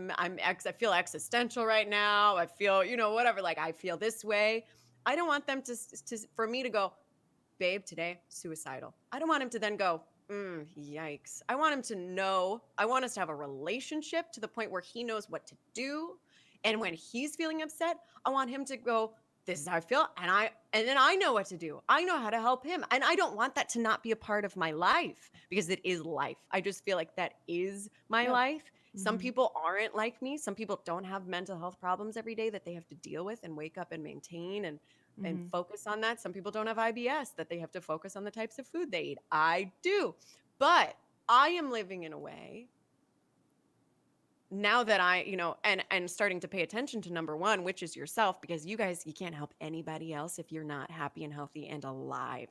feel existential right now. I feel, whatever, like I feel this way. I don't want them for me to go, babe, today, suicidal. I don't want him to then go, yikes. I want him to know, I want us to have a relationship to the point where he knows what to do. And when he's feeling upset, I want him to go, this is how I feel. And then I know what to do. I know how to help him. And I don't want that to not be a part of my life, because it is life. I just feel like that is my life. Some Mhm. people aren't like me. Some people don't have mental health problems every day that they have to deal with and wake up and maintain and Mhm. focus on that. Some people don't have IBS that they have to focus on the types of food they eat. I do. But I am living in a way now that and starting to pay attention to number one, which is yourself, because you guys, you can't help anybody else if you're not happy and healthy and alive.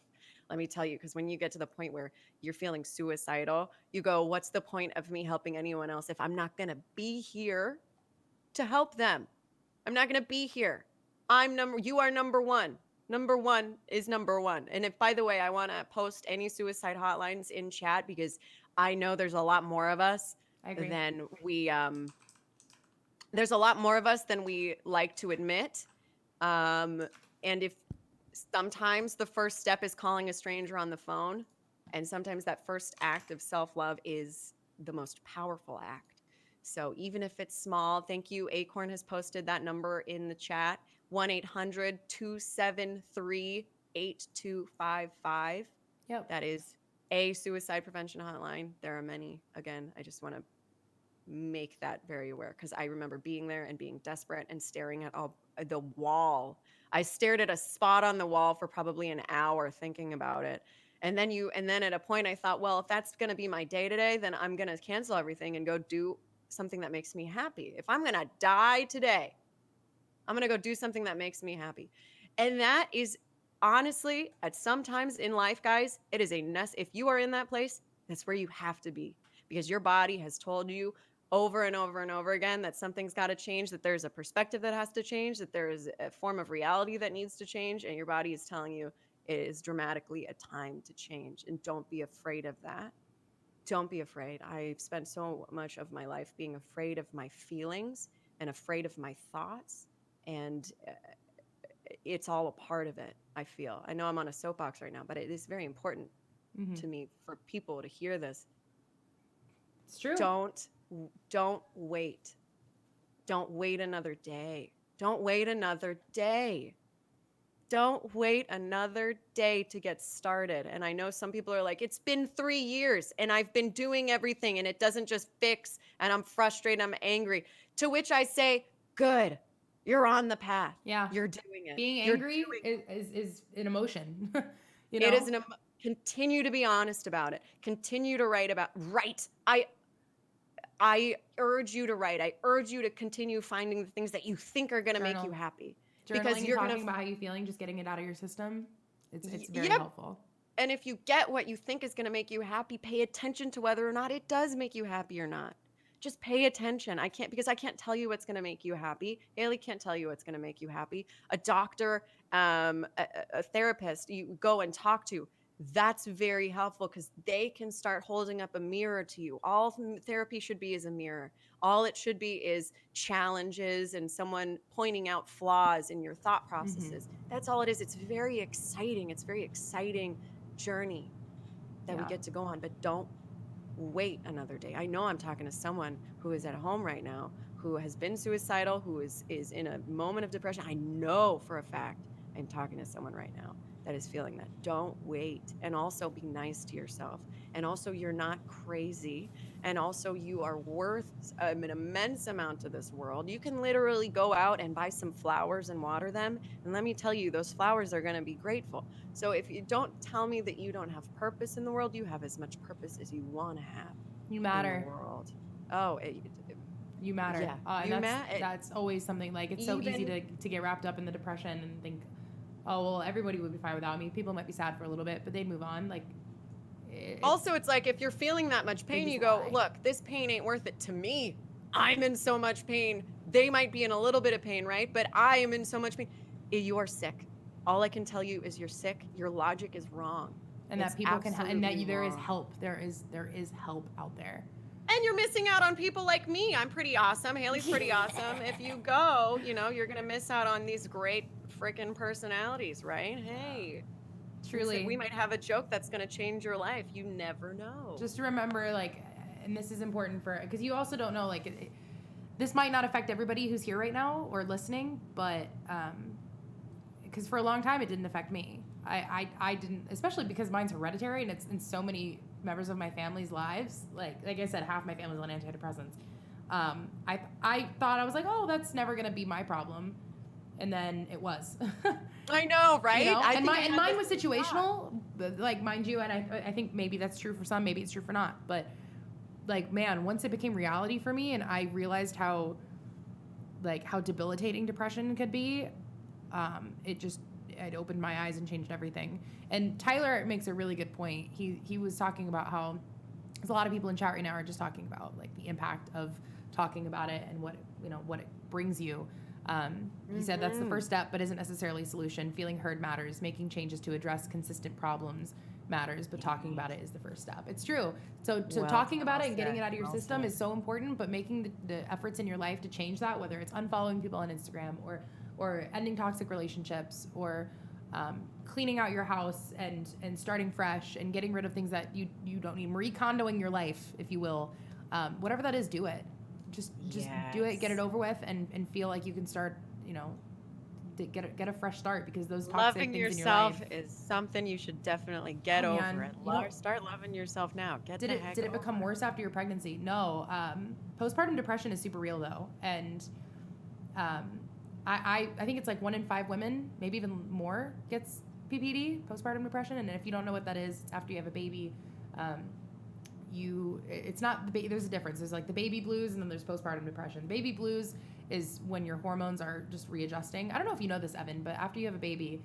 Let me tell you, because when you get to the point where you're feeling suicidal, you go, what's the point of me helping anyone else if I'm not going to be here to help them? I'm not going to be here. You are number one. Number one is number one. And if, by the way, I want to post any suicide hotlines in chat, because I know there's a lot more of us I agree. than there's a lot more of us than we like to admit. And if sometimes the first step is calling a stranger on the phone, and sometimes that first act of self-love is the most powerful act. So even if it's small, thank you. Acorn has posted that number in the chat, 1-800-273-8255. Yep. That is a suicide prevention hotline. There are many. Again, I just want to make that very aware, because I remember being there and being desperate and staring at the wall. I stared at a spot on the wall for probably an hour thinking about it. And then at a point I thought, well, if that's going to be my day today, then I'm going to cancel everything and go do something that makes me happy. If I'm going to die today, I'm going to go do something that makes me happy. And that is honestly, at some times in life, guys, it is if you are in that place, that's where you have to be, because your body has told you over and over and over again that something's got to change, that there's a perspective that has to change, that there is a form of reality that needs to change, and your body is telling you it is dramatically a time to change. And don't be afraid of that. Don't be afraid. I've spent so much of my life being afraid of my feelings and afraid of my thoughts, and it's all a part of it, I feel. I know I'm on a soapbox right now, but it is very important Mhm. to me for people to hear this. It's true. Don't wait. Don't wait another day. Don't wait another day. Don't wait another day to get started. And I know some people are like, it's been 3 years and I've been doing everything and it doesn't just fix and I'm frustrated, I'm angry. To which I say, good, you're on the path. Yeah. You're doing it. Being You're angry doing is an emotion. You know? It is continue to be honest about it. Continue to write. I urge you to write. I urge you to continue finding the things that you think are going to make Journal. you happy. Journaling Because and you're talking going about how you're feeling, just getting it out of your system. It's very Yep. helpful. And if you get what you think is going to make you happy, pay attention to whether or not it does make you happy or not. Just pay attention. I can't tell you what's going to make you happy. Haley can't tell you what's going to make you happy. A doctor, a therapist you go and talk to, that's very helpful because they can start holding up a mirror to you. All therapy should be is a mirror. All it should be is challenges and someone pointing out flaws in your thought processes. That's all it is. It's very exciting. It's a very exciting journey that we get to go on, but don't wait another day. I know I'm talking to someone who is at home right now, who has been suicidal, who is in a moment of depression. I know for a fact I'm talking to someone right now that is feeling that. Don't wait. And also be nice to yourself. And also you're not crazy. And also you are worth an immense amount to this world. You can literally go out and buy some flowers and water them. And let me tell you, those flowers are going to be grateful. So if you don't tell me that you don't have purpose in the world, you have as much purpose as you want to have. You In matter. the world. Oh, You matter. Yeah. And that's always something, like, it's so easy Even- to get wrapped up in the depression and think, oh, well, everybody would be fine without me. People might be sad for a little bit, but they'd move on. Like, also, it's like if you're feeling that much pain, biggest you go, lie. look, this pain ain't worth it to me. I'm in so much pain. They might be in a little bit of pain, right? But I am in so much pain. You are sick. All I can tell you is you're sick. Your logic is wrong. and It's that people can, and that absolutely there is wrong. help. There is help out there. And you're missing out on people like me. I'm pretty awesome. Haley's pretty awesome. If you go, you're going to miss out on these great freaking personalities, right? Hey. Truly. We might have a joke that's going to change your life. You never know. Just to remember, like, and this is important because you also don't know, like, this might not affect everybody who's here right now or listening, but because for a long time it didn't affect me. I didn't, especially because mine's hereditary and it's in so many members of my family's lives. Like I said, half my family's on antidepressants. I thought, I was like, oh, that's never gonna be my problem, and then it was. I know, right? You know? I And think I had mine this was situational, like, mind you, and I think maybe that's true for some, maybe it's true for not, but like, man, once it became reality for me and I realized how debilitating depression could be, it opened my eyes and changed everything. And Tyler makes a really good point. He was talking about how there's a lot of people in chat right now are just talking about, like, the impact of talking about it and what it brings you. He said that's the first step, but isn't necessarily a solution. Feeling heard matters. Making changes to address consistent problems matters, but talking about it is the first step. It's true. So talking about it and getting it out of your system is so important, but making the efforts in your life to change that, whether it's unfollowing people on Instagram or ending toxic relationships or cleaning out your house and starting fresh and getting rid of things that you don't need, Marie Kondoing your life, if you will, whatever that is, do it. Just do it, get it over with, and feel like you can start, get a fresh start, because those toxic loving things yourself in your life. is something you should definitely get Oh, over. man. And You know- start loving yourself now. Did it become worse after your pregnancy? No. Postpartum depression is super real, though, and I think it's like 1 in 5 women, maybe even more, gets PPD, postpartum depression. And if you don't know what that is, it's after you have a baby. It's not there's a difference. There's, like, the baby blues, and then there's postpartum depression. Baby blues is when your hormones are just readjusting. I don't know if you know this, Evan, but after you have a baby,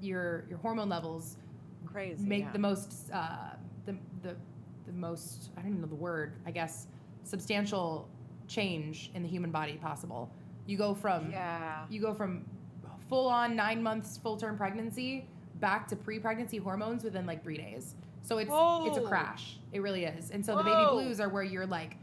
your hormone levels crazy make the most the most, I don't even know the word, I guess, substantial change in the human body possible. You go from full on 9 months full term pregnancy back to pre-pregnancy hormones within like 3 days. So it's a crash. It really is. And so the baby blues are where you're, like,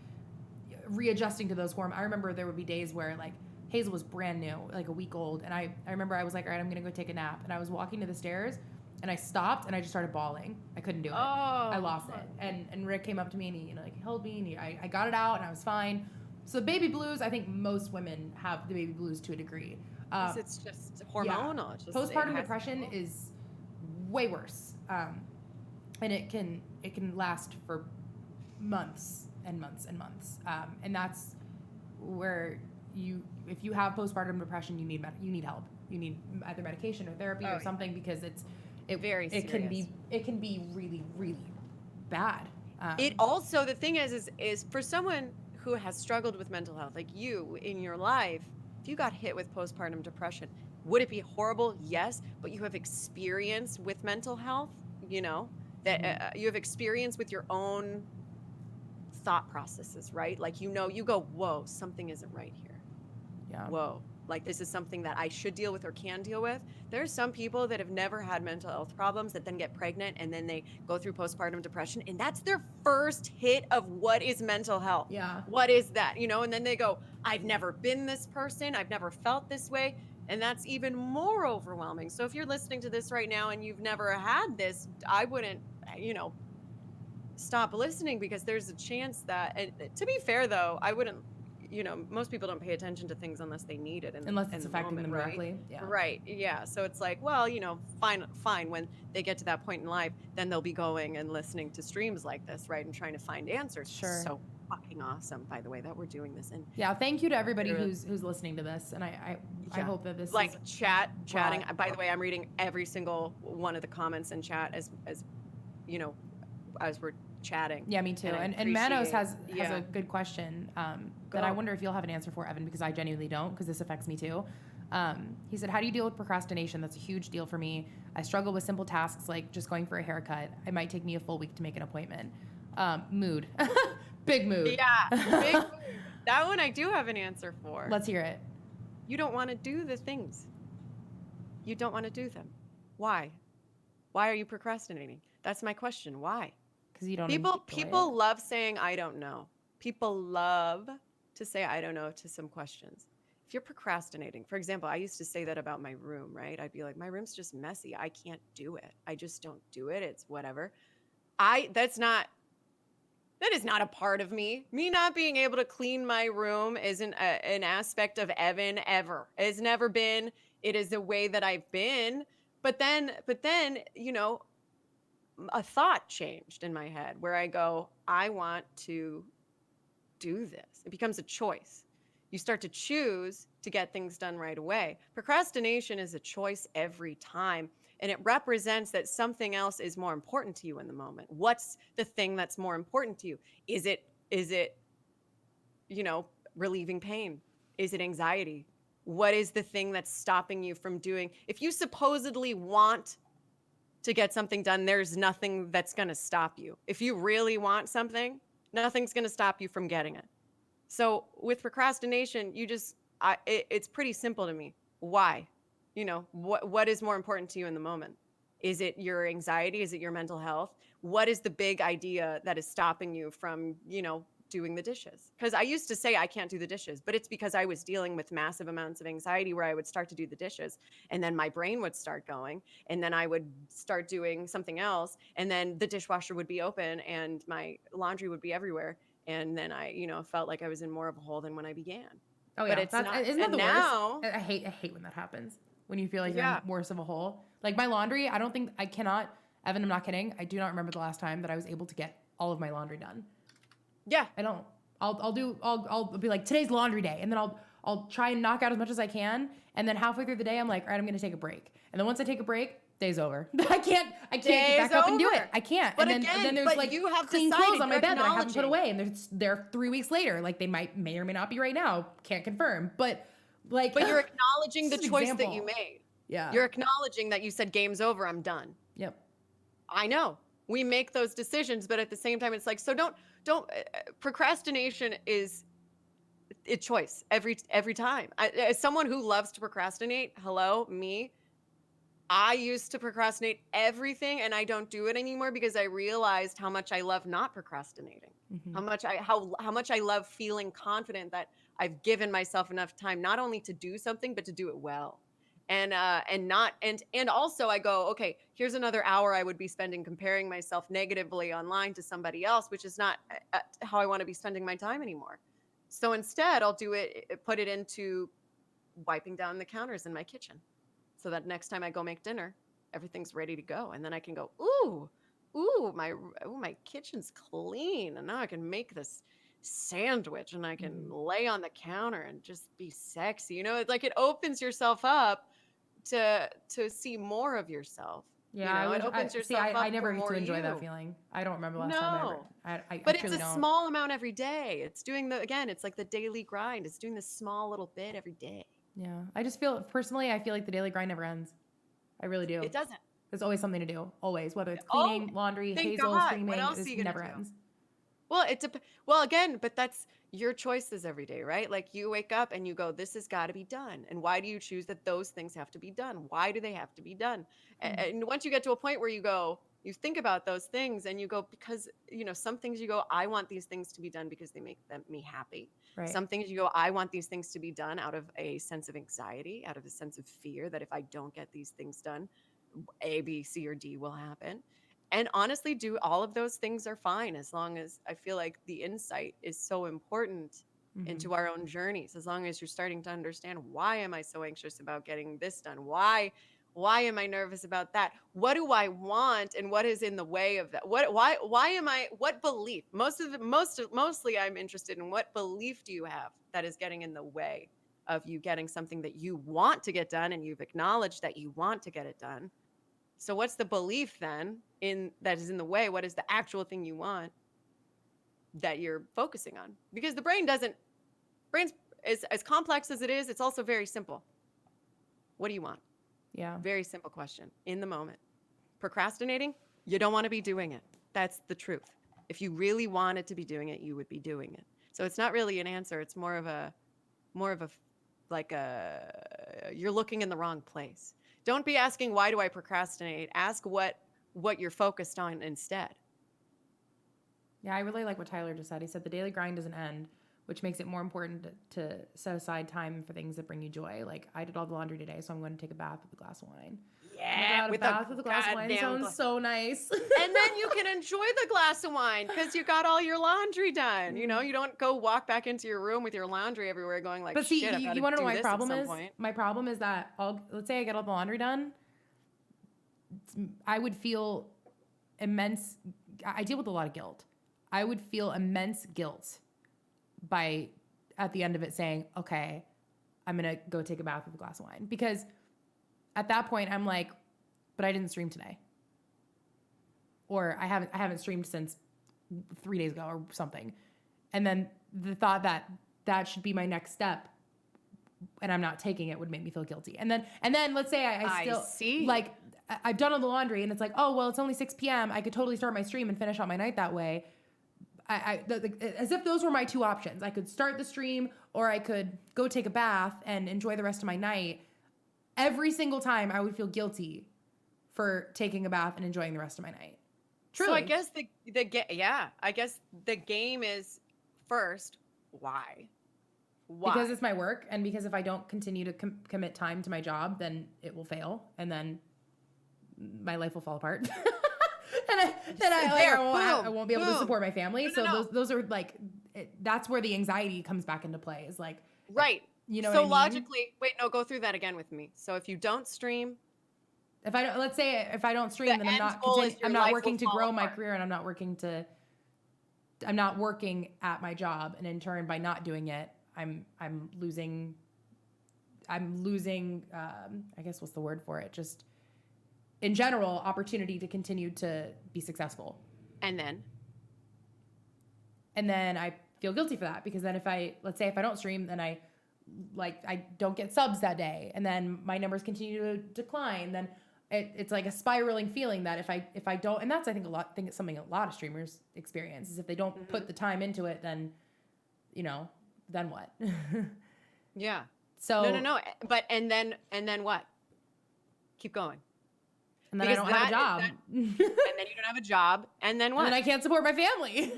readjusting to those hormones. I remember there would be days where, like, Hazel was brand new, like a week old, and I remember I was like, all right, I'm gonna go take a nap, and I was walking to the stairs, and I stopped and I just started bawling. I couldn't do it. I lost it. And Rick came up to me and he held me and I got it out and I was fine. So baby blues, I think most women have the baby blues to a degree. It's just hormonal. Yeah. Postpartum depression is way worse, and it can last for months and months and months, and that's where if you have postpartum depression, you need help. You need either medication or therapy or something, because it can be really, really bad. It also, the thing is for someone who has struggled with mental health, like you in your life, if you got hit with postpartum depression, would it be horrible? Yes, but you have experience with mental health, that you have experience with your own thought processes, right? Like, you go, whoa, something isn't right here. Yeah. Whoa, like this is something that I should deal with or can deal with. There's some people that have never had mental health problems that then get pregnant and then they go through postpartum depression, and that's their first hit of what is mental health. Yeah. What is that? And then they go, I've never been this person. I've never felt this way. And that's even more overwhelming. So if you're listening to this right now and you've never had this, I wouldn't, stop listening, because there's a chance that, and to be fair though, I wouldn't, most people don't pay attention to things unless they need it. Unless it's affecting them directly. Yeah. Right. Yeah. So it's like, well, fine. When they get to that point in life, then they'll be going and listening to streams like this, right? And trying to find answers. Sure. So fucking awesome, by the way, that we're doing this. And yeah, thank you to everybody who's listening to this. And I hope that this like is chatting. By the way, I'm reading every single one of the comments in chat as we're chatting. Yeah, me too. And Manos has a good question that I wonder if you'll have an answer for, Evan, because I genuinely don't, because this affects me too. He said, how do you deal with procrastination? That's a huge deal for me. I struggle with simple tasks like just going for a haircut. It might take me a full week to make an appointment. Mood. Big mood. Yeah, big mood. That one I do have an answer for. Let's hear it. You don't want to do the things. You don't want to do them. Why? Why are you procrastinating? That's my question. Why? Because you don't. People love saying I don't know. People love to say I don't know to some questions. If you're procrastinating, for example, I used to say that about my room, right? I'd be like, my room's just messy. I can't do it. I just don't do it. It's whatever. That is not a part of me. Me not being able to clean my room isn't an aspect of Evan ever. It's never been. It is the way that I've been. But then, a thought changed in my head where I go, I want to do this. It becomes a choice. You start to choose to get things done right away. Procrastination is a choice every time. And it represents that something else is more important to you in the moment. What's the thing that's more important to you? Is it, relieving pain? Is it anxiety? What is the thing that's stopping you from doing? If you supposedly want to get something done, there's nothing that's going to stop you. If you really want something, nothing's going to stop you from getting it. So with procrastination, it's pretty simple to me. Why? What is more important to you in the moment? Is it your anxiety? Is it your mental health? What is the big idea that is stopping you from, doing the dishes? Because I used to say I can't do the dishes, but it's because I was dealing with massive amounts of anxiety where I would start to do the dishes and then my brain would start going and then I would start doing something else and then the dishwasher would be open and my laundry would be everywhere. And then I, felt like I was in more of a hole than when I began. Oh yeah, but it's not. Isn't that the now, worst? I hate when that happens. When you feel like you're in worse of a hole. Like my laundry, Evan, I'm not kidding. I do not remember the last time that I was able to get all of my laundry done. Yeah. I don't. I'll be like, today's laundry day. And then I'll try and knock out as much as I can. And then halfway through the day, I'm like, all right, I'm going to take a break. And then once I take a break, day's over. I can't get back up and do it. I can't. But and then there's like you have clean clothes on my bed that I haven't put acknowledging. away. And they're 3 weeks later. Like they may or may not be right now. Can't confirm. But you're acknowledging the Just an choice that example. you made. Yeah. You're acknowledging that you said game's over, I'm done. Yep. I know. We make those decisions, but at the same time, it's like, so don't procrastination is a choice every time. As someone who loves to procrastinate, I used to procrastinate everything and I don't do it anymore because I realized how much I love not procrastinating. Mm-hmm. How much I love feeling confident that I've given myself enough time not only to do something but to do it well. and also I go, okay, here's another hour I would be spending comparing myself negatively online to somebody else, which is not how I want to be spending my time anymore. So instead, I'll put it into wiping down the counters in my kitchen, so that next time I go make dinner, everything's ready to go, and then I can go, my kitchen's clean, and now I can make this sandwich, and I can lay on the counter and just be sexy. You know, it's like it opens yourself up to see more of yourself. Yeah, you know, it opens yourself up. I never for get to more enjoy you. that feeling. I don't remember the last time I ever. But I it's truly a don't. small amount every day. It's doing it's like the daily grind. It's doing this small little bit every day. Yeah, I just feel personally, I feel like the daily grind never ends. I really do. It doesn't. There's always something to do. Always, whether it's cleaning, laundry, thank Hazel, God. streaming, What else it are you gonna never do? ends. Well, again, but that's your choices every day, right? Like you wake up and you go, this has got to be done. And why do you choose that those things have to be done? Why do they have to be done? And once you get to a point where you think about those things and you go, because, some things you go, I want these things to be done because they make me happy. Right. Some things you go, I want these things to be done out of a sense of anxiety, out of a sense of fear that if I don't get these things done, A, B, C, or D will happen. And honestly, do all of those things are fine, as long as I feel like the insight is so important into our own journeys. As long as you're starting to understand, why am I so anxious about getting this done? Why am I nervous about that? What do I want, and what is in the way of that? What belief? Mostly I'm interested in what belief do you have that is getting in the way of you getting something that you want to get done, and you've acknowledged that you want to get it done. So what's the belief then that is in the way? What is the actual thing you want that you're focusing on? Because the brain's as complex as it is, it's also very simple. What do you want? Yeah. Very simple question in the moment. Procrastinating, you don't want to be doing it. That's the truth. If you really wanted to be doing it, you would be doing it. So it's not really an answer. It's more of a you're looking in the wrong place. Don't be asking, why do I procrastinate? Ask what you're focused on instead. Yeah, I really like what Tyler just said. He said the daily grind doesn't end, which makes it more important to set aside time for things that bring you joy. Like, I did all the laundry today, so I'm going to take a bath with a glass of wine. Yeah, with a glass of wine sounds so nice. And then you can enjoy the glass of wine because you got all your laundry done. You don't go walk back into your room with your laundry everywhere going like, but see, shit, you want to know what my problem is? Point. My problem is that let's say I get all the laundry done, I would feel immense. I deal with a lot of guilt. I would feel immense guilt at the end of it saying, okay, I'm going to go take a bath with a glass of wine. Because at that point I'm like, but I didn't stream today. Or I haven't streamed since 3 days ago or something. And then the thought that should be my next step and I'm not taking it would make me feel guilty. And then let's say I still see. Like I've done all the laundry and it's like, oh, well, it's only 6 p.m. I could totally start my stream and finish out my night that way. As if those were my two options. I could start the stream or I could go take a bath and enjoy the rest of my night. Every single time I would feel guilty for taking a bath and enjoying the rest of my night. Truly. So I guess I guess the game is first, why? Because it's my work, and because if I don't continue to commit time to my job, then it will fail, and then my life will fall apart. I won't be able to support my family. No. Those are like, that's where the anxiety comes back into play. Is like, right. You know. So what I mean? logically, wait, no, go through that again with me. So if you don't stream, let's say if I don't stream, then I'm not working to grow my career, and I'm not working at my job, and in turn, by not doing it, I'm losing. I guess what's the word for it? Just in general, opportunity to continue to be successful. And then I feel guilty for that, because then let's say if I don't stream, then I don't get subs that day, and then my numbers continue to decline. Then it's like a spiraling feeling that if I don't, and that's I think it's something a lot of streamers experience, is if they don't put the time into it, then then what? Yeah. So no. But and then what? Keep going. And then I don't have a job. And then you don't have a job. And then what? And then I can't support my family.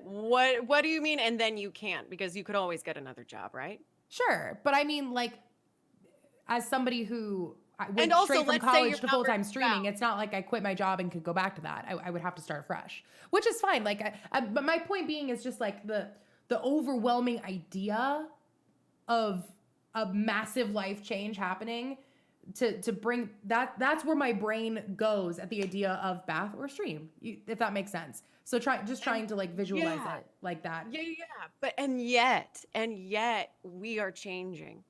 What do you mean? And then you can't? Because you could always get another job, right? Sure. But I mean, like, as somebody who I And went also, straight from let's say college your to full-time numbers streaming, fell. it's not like I quit my job and could go back to that. I would have to start fresh, which is fine. Like, but my point being is just like the overwhelming idea of a massive life change happening to bring that's where my brain goes at the idea of bath or stream, if that makes sense. So trying to like visualize Yeah. it like that. Yeah. But and yet we are changing.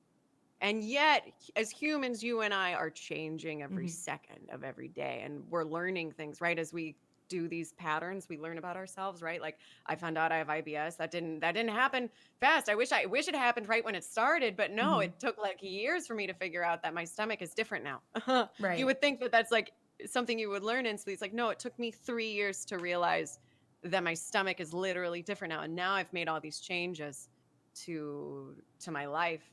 And yet, as humans, you and I are changing every second of every day, and we're learning things, right? As we do these patterns, we learn about ourselves, right? Like I found out I have IBS. That didn't happen fast. I wish it happened right when it started, but no, it took like years for me to figure out that my stomach is different now. Right. You would think that that's like something you would learn instantly. It's like, no, it took me 3 years to realize that my stomach is literally different now, and now I've made all these changes to my life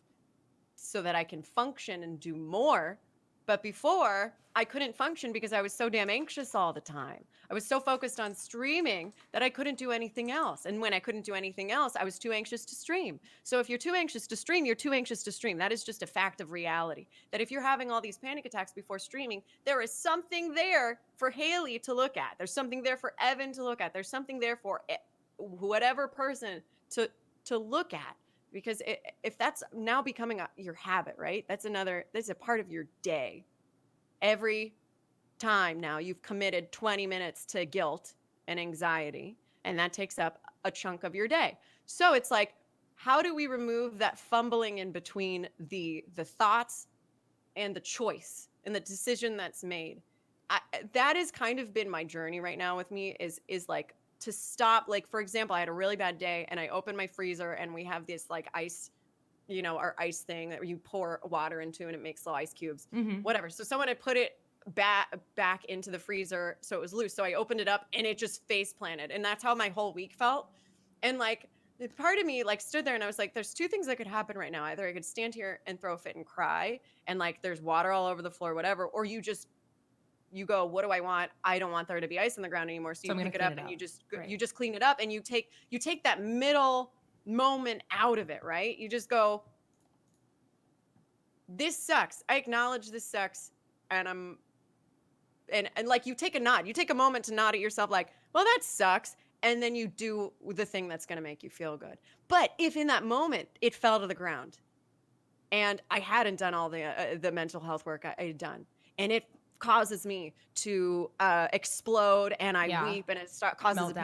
so that I can function and do more. But before, I couldn't function because I was so damn anxious all the time. I was so focused on streaming that I couldn't do anything else. And when I couldn't do anything else, I was too anxious to stream. So if you're too anxious to stream, you're too anxious to stream. That is just a fact of reality. That if you're having all these panic attacks before streaming, there is something there for Haley to look at. There's something there for Evan to look at. There's something there for whatever person to look at. Because if that's now becoming your habit, right? That's a part of your day. Every time now you've committed 20 minutes to guilt and anxiety, and that takes up a chunk of your day. So it's like, how do we remove that fumbling in between the thoughts and the choice and the decision that's made? That has kind of been my journey right now with me is like, to stop. Like, for example, I had a really bad day and I opened my freezer and we have this like ice, our ice thing that you pour water into and it makes little ice cubes, whatever. So someone had put it back into the freezer. So it was loose. So I opened it up and it just face planted. And that's how my whole week felt. And like, part of me like stood there and I was like, there's two things that could happen right now. Either I could stand here and throw a fit and cry and like there's water all over the floor, whatever, or you go, what do I want? I don't want there to be ice on the ground anymore. So you pick it up and you just clean it up and you take that middle moment out of it, right? You just go, this sucks. I acknowledge this sucks. And like you take a moment to nod at yourself like, well, that sucks. And then you do the thing that's going to make you feel good. But if in that moment it fell to the ground and I hadn't done all the mental health work I had done, and it causes me to explode and I weep and it causes a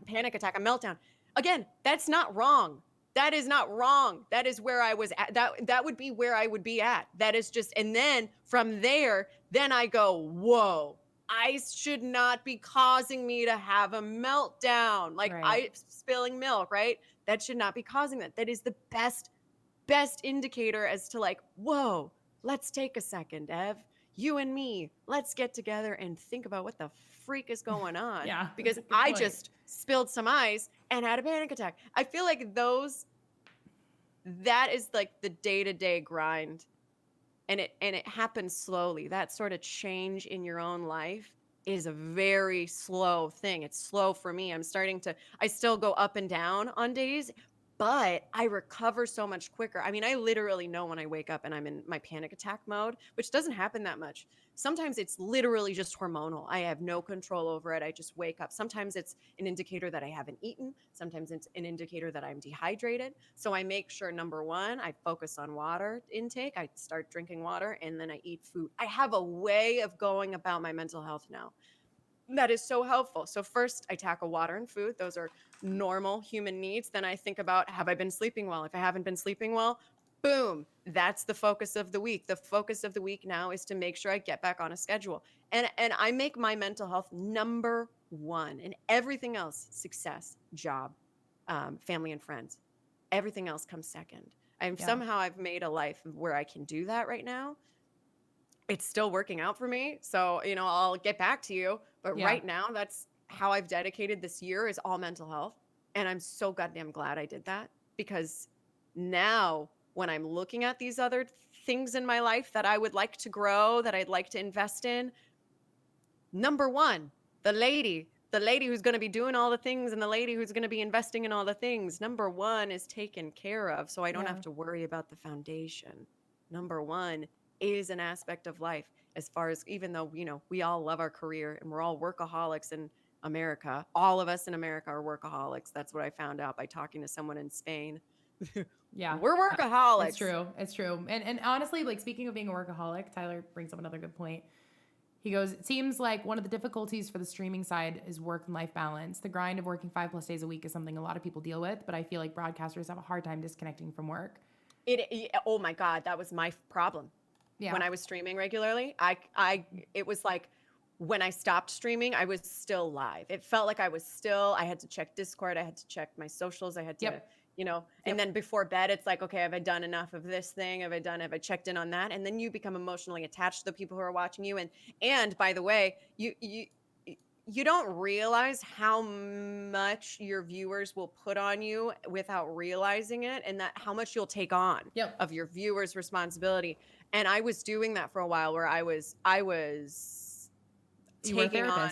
panic attack, a meltdown. Again, that's not wrong. That is not wrong. That is where I was at. That would be where I would be at. That is just, and then from there, then I go, whoa, ice should not be causing me to have a meltdown. Like ice spilling milk, right? That should not be causing that. That is the best indicator as to like, whoa, let's take a second, Ev. You and me, let's get together and think about what the freak is going on. Yeah, because I just spilled some ice and had a panic attack. I feel like that is like the day-to-day grind. And it happens slowly. That sort of change in your own life is a very slow thing. It's slow for me. I still go up and down on days, but I recover so much quicker. I mean, I literally know when I wake up and I'm in my panic attack mode, which doesn't happen that much. Sometimes it's literally just hormonal. I have no control over it. I just wake up. Sometimes it's an indicator that I haven't eaten. Sometimes it's an indicator that I'm dehydrated. So I make sure, number one, I focus on water intake. I start drinking water and then I eat food. I have a way of going about my mental health now that is so helpful. So first I tackle water and food. Those are normal human needs. Then I think about, have I been sleeping well? If I haven't been sleeping well, boom, that's the focus of the week. The focus of the week now is to make sure I get back on a schedule. And I make my mental health number one, and everything else, success, job, family and friends, everything else comes second. Somehow I've made a life where I can do that right now. It's still working out for me. So, I'll get back to you. But right now, that's how I've dedicated this year is all mental health. And I'm so goddamn glad I did that, because now when I'm looking at these other things in my life that I would like to grow, that I'd like to invest in, number one, the lady who's going to be doing all the things and the lady who's going to be investing in all the things, number one is taken care of. So I don't have to worry about the foundation. Number one is an aspect of life, as far as, even though, we all love our career and we're all workaholics in America. All of us in America are workaholics. That's what I found out by talking to someone in Spain. Yeah. We're workaholics. It's true. It's true. And honestly, like, speaking of being a workaholic, Tyler brings up another good point. He goes, it seems like one of the difficulties for the streaming side is work and life balance. The grind of working 5+ days a week is something a lot of people deal with, but I feel like broadcasters have a hard time disconnecting from work. Oh my God, that was my problem. Yeah. When I was streaming regularly, it was like, when I stopped streaming, I was still live. It felt like I had to check Discord. I had to check my socials. I had to, and then before bed, it's like, okay, have I done enough of this thing? Have I checked in on that? And then you become emotionally attached to the people who are watching you. And by the way, you don't realize how much your viewers will put on you without realizing it, and that how much you'll take on of your viewers' responsibility. And I was doing that for a while, where I was taking on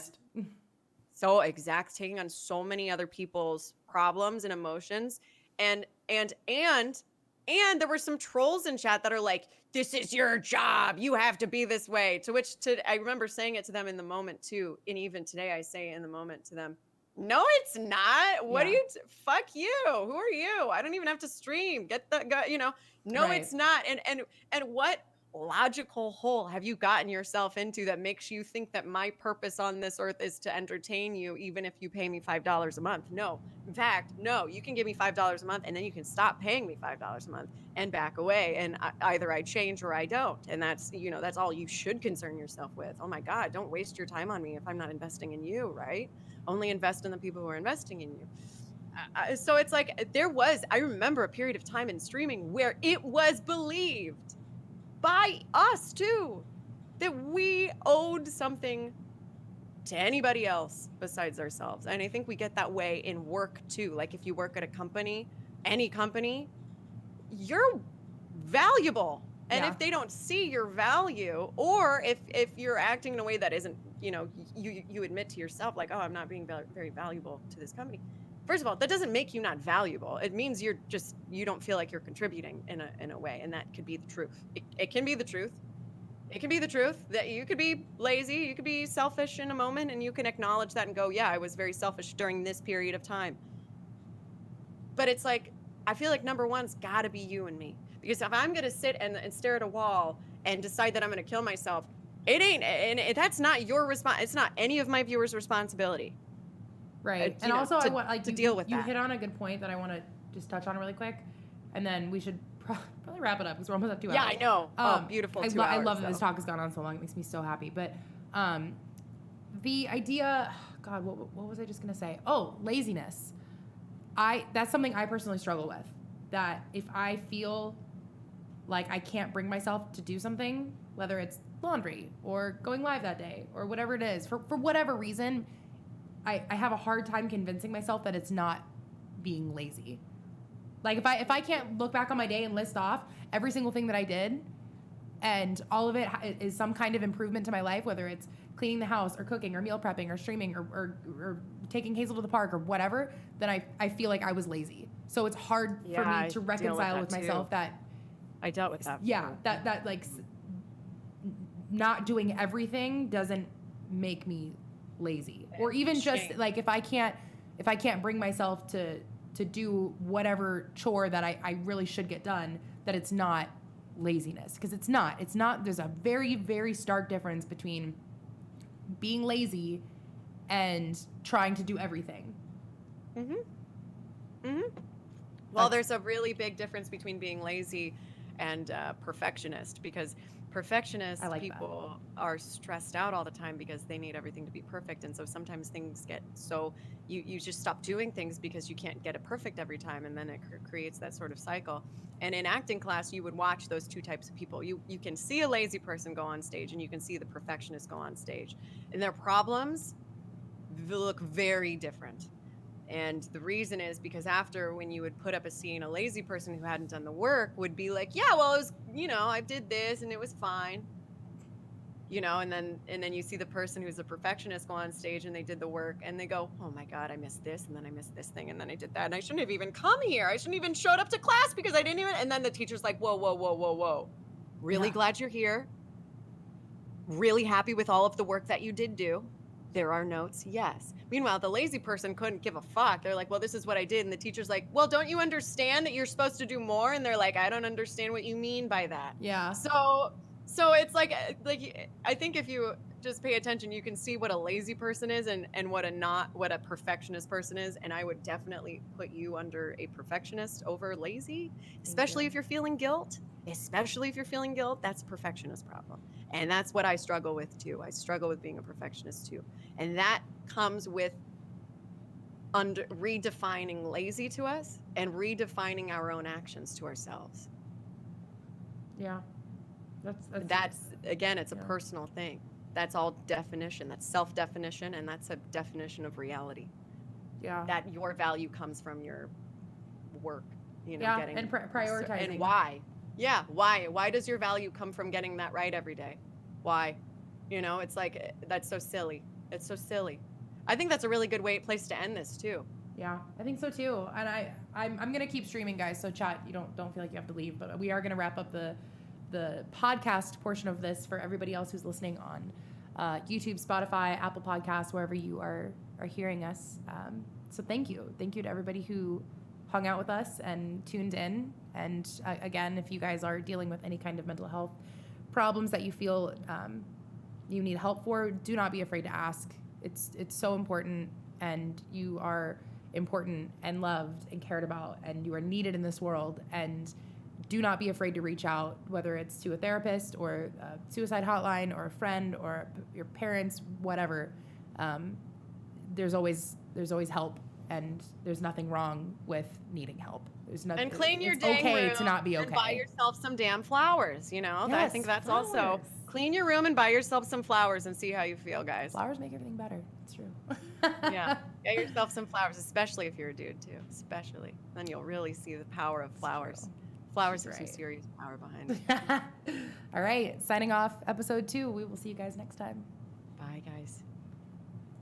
taking on so many other people's problems and emotions. And there were some trolls in chat that are like, this is your job, you have to be this way. To which I remember saying it to them in the moment too. And even today I say in the moment to them, no, it's not. What are you, fuck you. Who are you? I don't even have to stream. Get the, no, it's not. And what logical hole have you gotten yourself into that makes you think that my purpose on this earth is to entertain you, even if you pay me $5 a month? No. In fact, no, you can give me $5 a month and then you can stop paying me $5 a month and back away. And either I change or I don't. And that's, that's all you should concern yourself with. Oh my God, don't waste your time on me if I'm not investing in you, right? Only invest in the people who are investing in you. So it's like, I remember a period of time in streaming where it was believed by us too that we owed something to anybody else besides ourselves. And I think we get that way in work too. Like, if you work at a company, any company, you're valuable. And if they don't see your value, or if you're acting in a way that isn't, you admit to yourself, like, oh, I'm not being very valuable to this company. First of all, that doesn't make you not valuable. It means you don't feel like you're contributing in a way. And that could be the truth. It can be the truth. It can be the truth that you could be lazy, you could be selfish in a moment, and you can acknowledge that and go, yeah, I was very selfish during this period of time. But it's like, I feel like number one's gotta be you and me. Because if I'm gonna sit and stare at a wall and decide that I'm gonna kill myself, it ain't, and that's not your it's not any of my viewers' responsibility. Right. And also, I want to deal with that. You hit on a good point that I want to just touch on really quick, and then we should probably wrap it up because we're almost at 2 hours. Yeah, I know. Beautiful 2 hours. I love that this talk has gone on so long. It makes me so happy. But the idea, God, what was I just going to say? Oh, laziness. That's something I personally struggle with. That if I feel like I can't bring myself to do something, whether it's laundry or going live that day or whatever it is, for whatever reason, I have a hard time convincing myself that it's not being lazy. Like, if I can't look back on my day and list off every single thing that I did, and all of it is some kind of improvement to my life, whether it's cleaning the house or cooking or meal prepping or streaming or taking Hazel to the park or whatever, then I feel like I was lazy. So it's hard for me to reconcile with myself that I dealt with that. Yeah, that like not doing everything doesn't make me lazy. Or even just like if I can't bring myself to do whatever chore that I really should get done, that it's not laziness, because it's not. There's a very, very stark difference between being lazy and trying to do everything. Well, there's a really big difference between being lazy and perfectionist, because perfectionist people are stressed out all the time because they need everything to be perfect. And so sometimes things get so you just stop doing things because you can't get it perfect every time. And then it creates that sort of cycle. And in acting class, you would watch those two types of people. You can see a lazy person go on stage, and you can see the perfectionist go on stage. And their problems look very different. And the reason is because after, when you would put up a scene, a lazy person who hadn't done the work would be like, yeah, well, it was, I did this and it was fine. And then you see the person who's a perfectionist go on stage and they did the work and they go, oh my God, I missed this. And then I missed this thing. And then I did that. And I shouldn't have even come here. I shouldn't even showed up to class because I didn't even, and then the teacher's like, whoa, whoa, whoa, whoa, whoa. Really Yeah. glad you're here. Really happy with all of the work that you did do. There are notes, yes. Meanwhile, the lazy person couldn't give a fuck. They're like, well, this is what I did. And the teacher's like, well, don't you understand that you're supposed to do more? And they're like, I don't understand what you mean by that. Yeah. So it's like I think if you just pay attention, you can see what a lazy person is and what a perfectionist person is. And I would definitely put you under a perfectionist over lazy, especially you. if you're feeling guilt. Especially if you're feeling guilt, that's a perfectionist problem. And that's what I struggle with too. I struggle with being a perfectionist too. And that comes with redefining lazy to us and redefining our own actions to ourselves. Yeah. That's again, it's a Yeah. personal thing. That's all definition. That's self-definition, and that's a definition of reality. Yeah. That your value comes from your work. You know, Yeah, getting and prioritizing. And why? Yeah, why? Why does your value come from getting that right every day? Why? You know, it's like that's so silly. It's so silly. I think that's a really good place to end this too. Yeah, I think so too. And I'm gonna keep streaming, guys. So chat, you don't feel like you have to leave, but we are gonna wrap up the podcast portion of this for everybody else who's listening on YouTube, Spotify, Apple Podcasts, wherever you are hearing us. So thank you to everybody who hung out with us and tuned in. And again, if you guys are dealing with any kind of mental health problems that you feel you need help for, do not be afraid to ask. It's so important, and you are important and loved and cared about, and you are needed in this world. And do not be afraid to reach out, whether it's to a therapist or a suicide hotline or a friend or your parents, whatever. There's always help, and there's nothing wrong with needing help. There's nothing. And clean your it's dang okay room to not be okay. and buy yourself some damn flowers. You know, I Yes, think that's flowers. also clean your room and buy yourself some flowers and see how you feel, guys. Flowers make everything better. It's true. Yeah, get yourself some flowers, especially if you're a dude too. Especially, then you'll really see the power of flowers. true. Flowers She's have some right. serious power behind it. All right, signing off episode 2. We will see you guys next time. Bye, guys.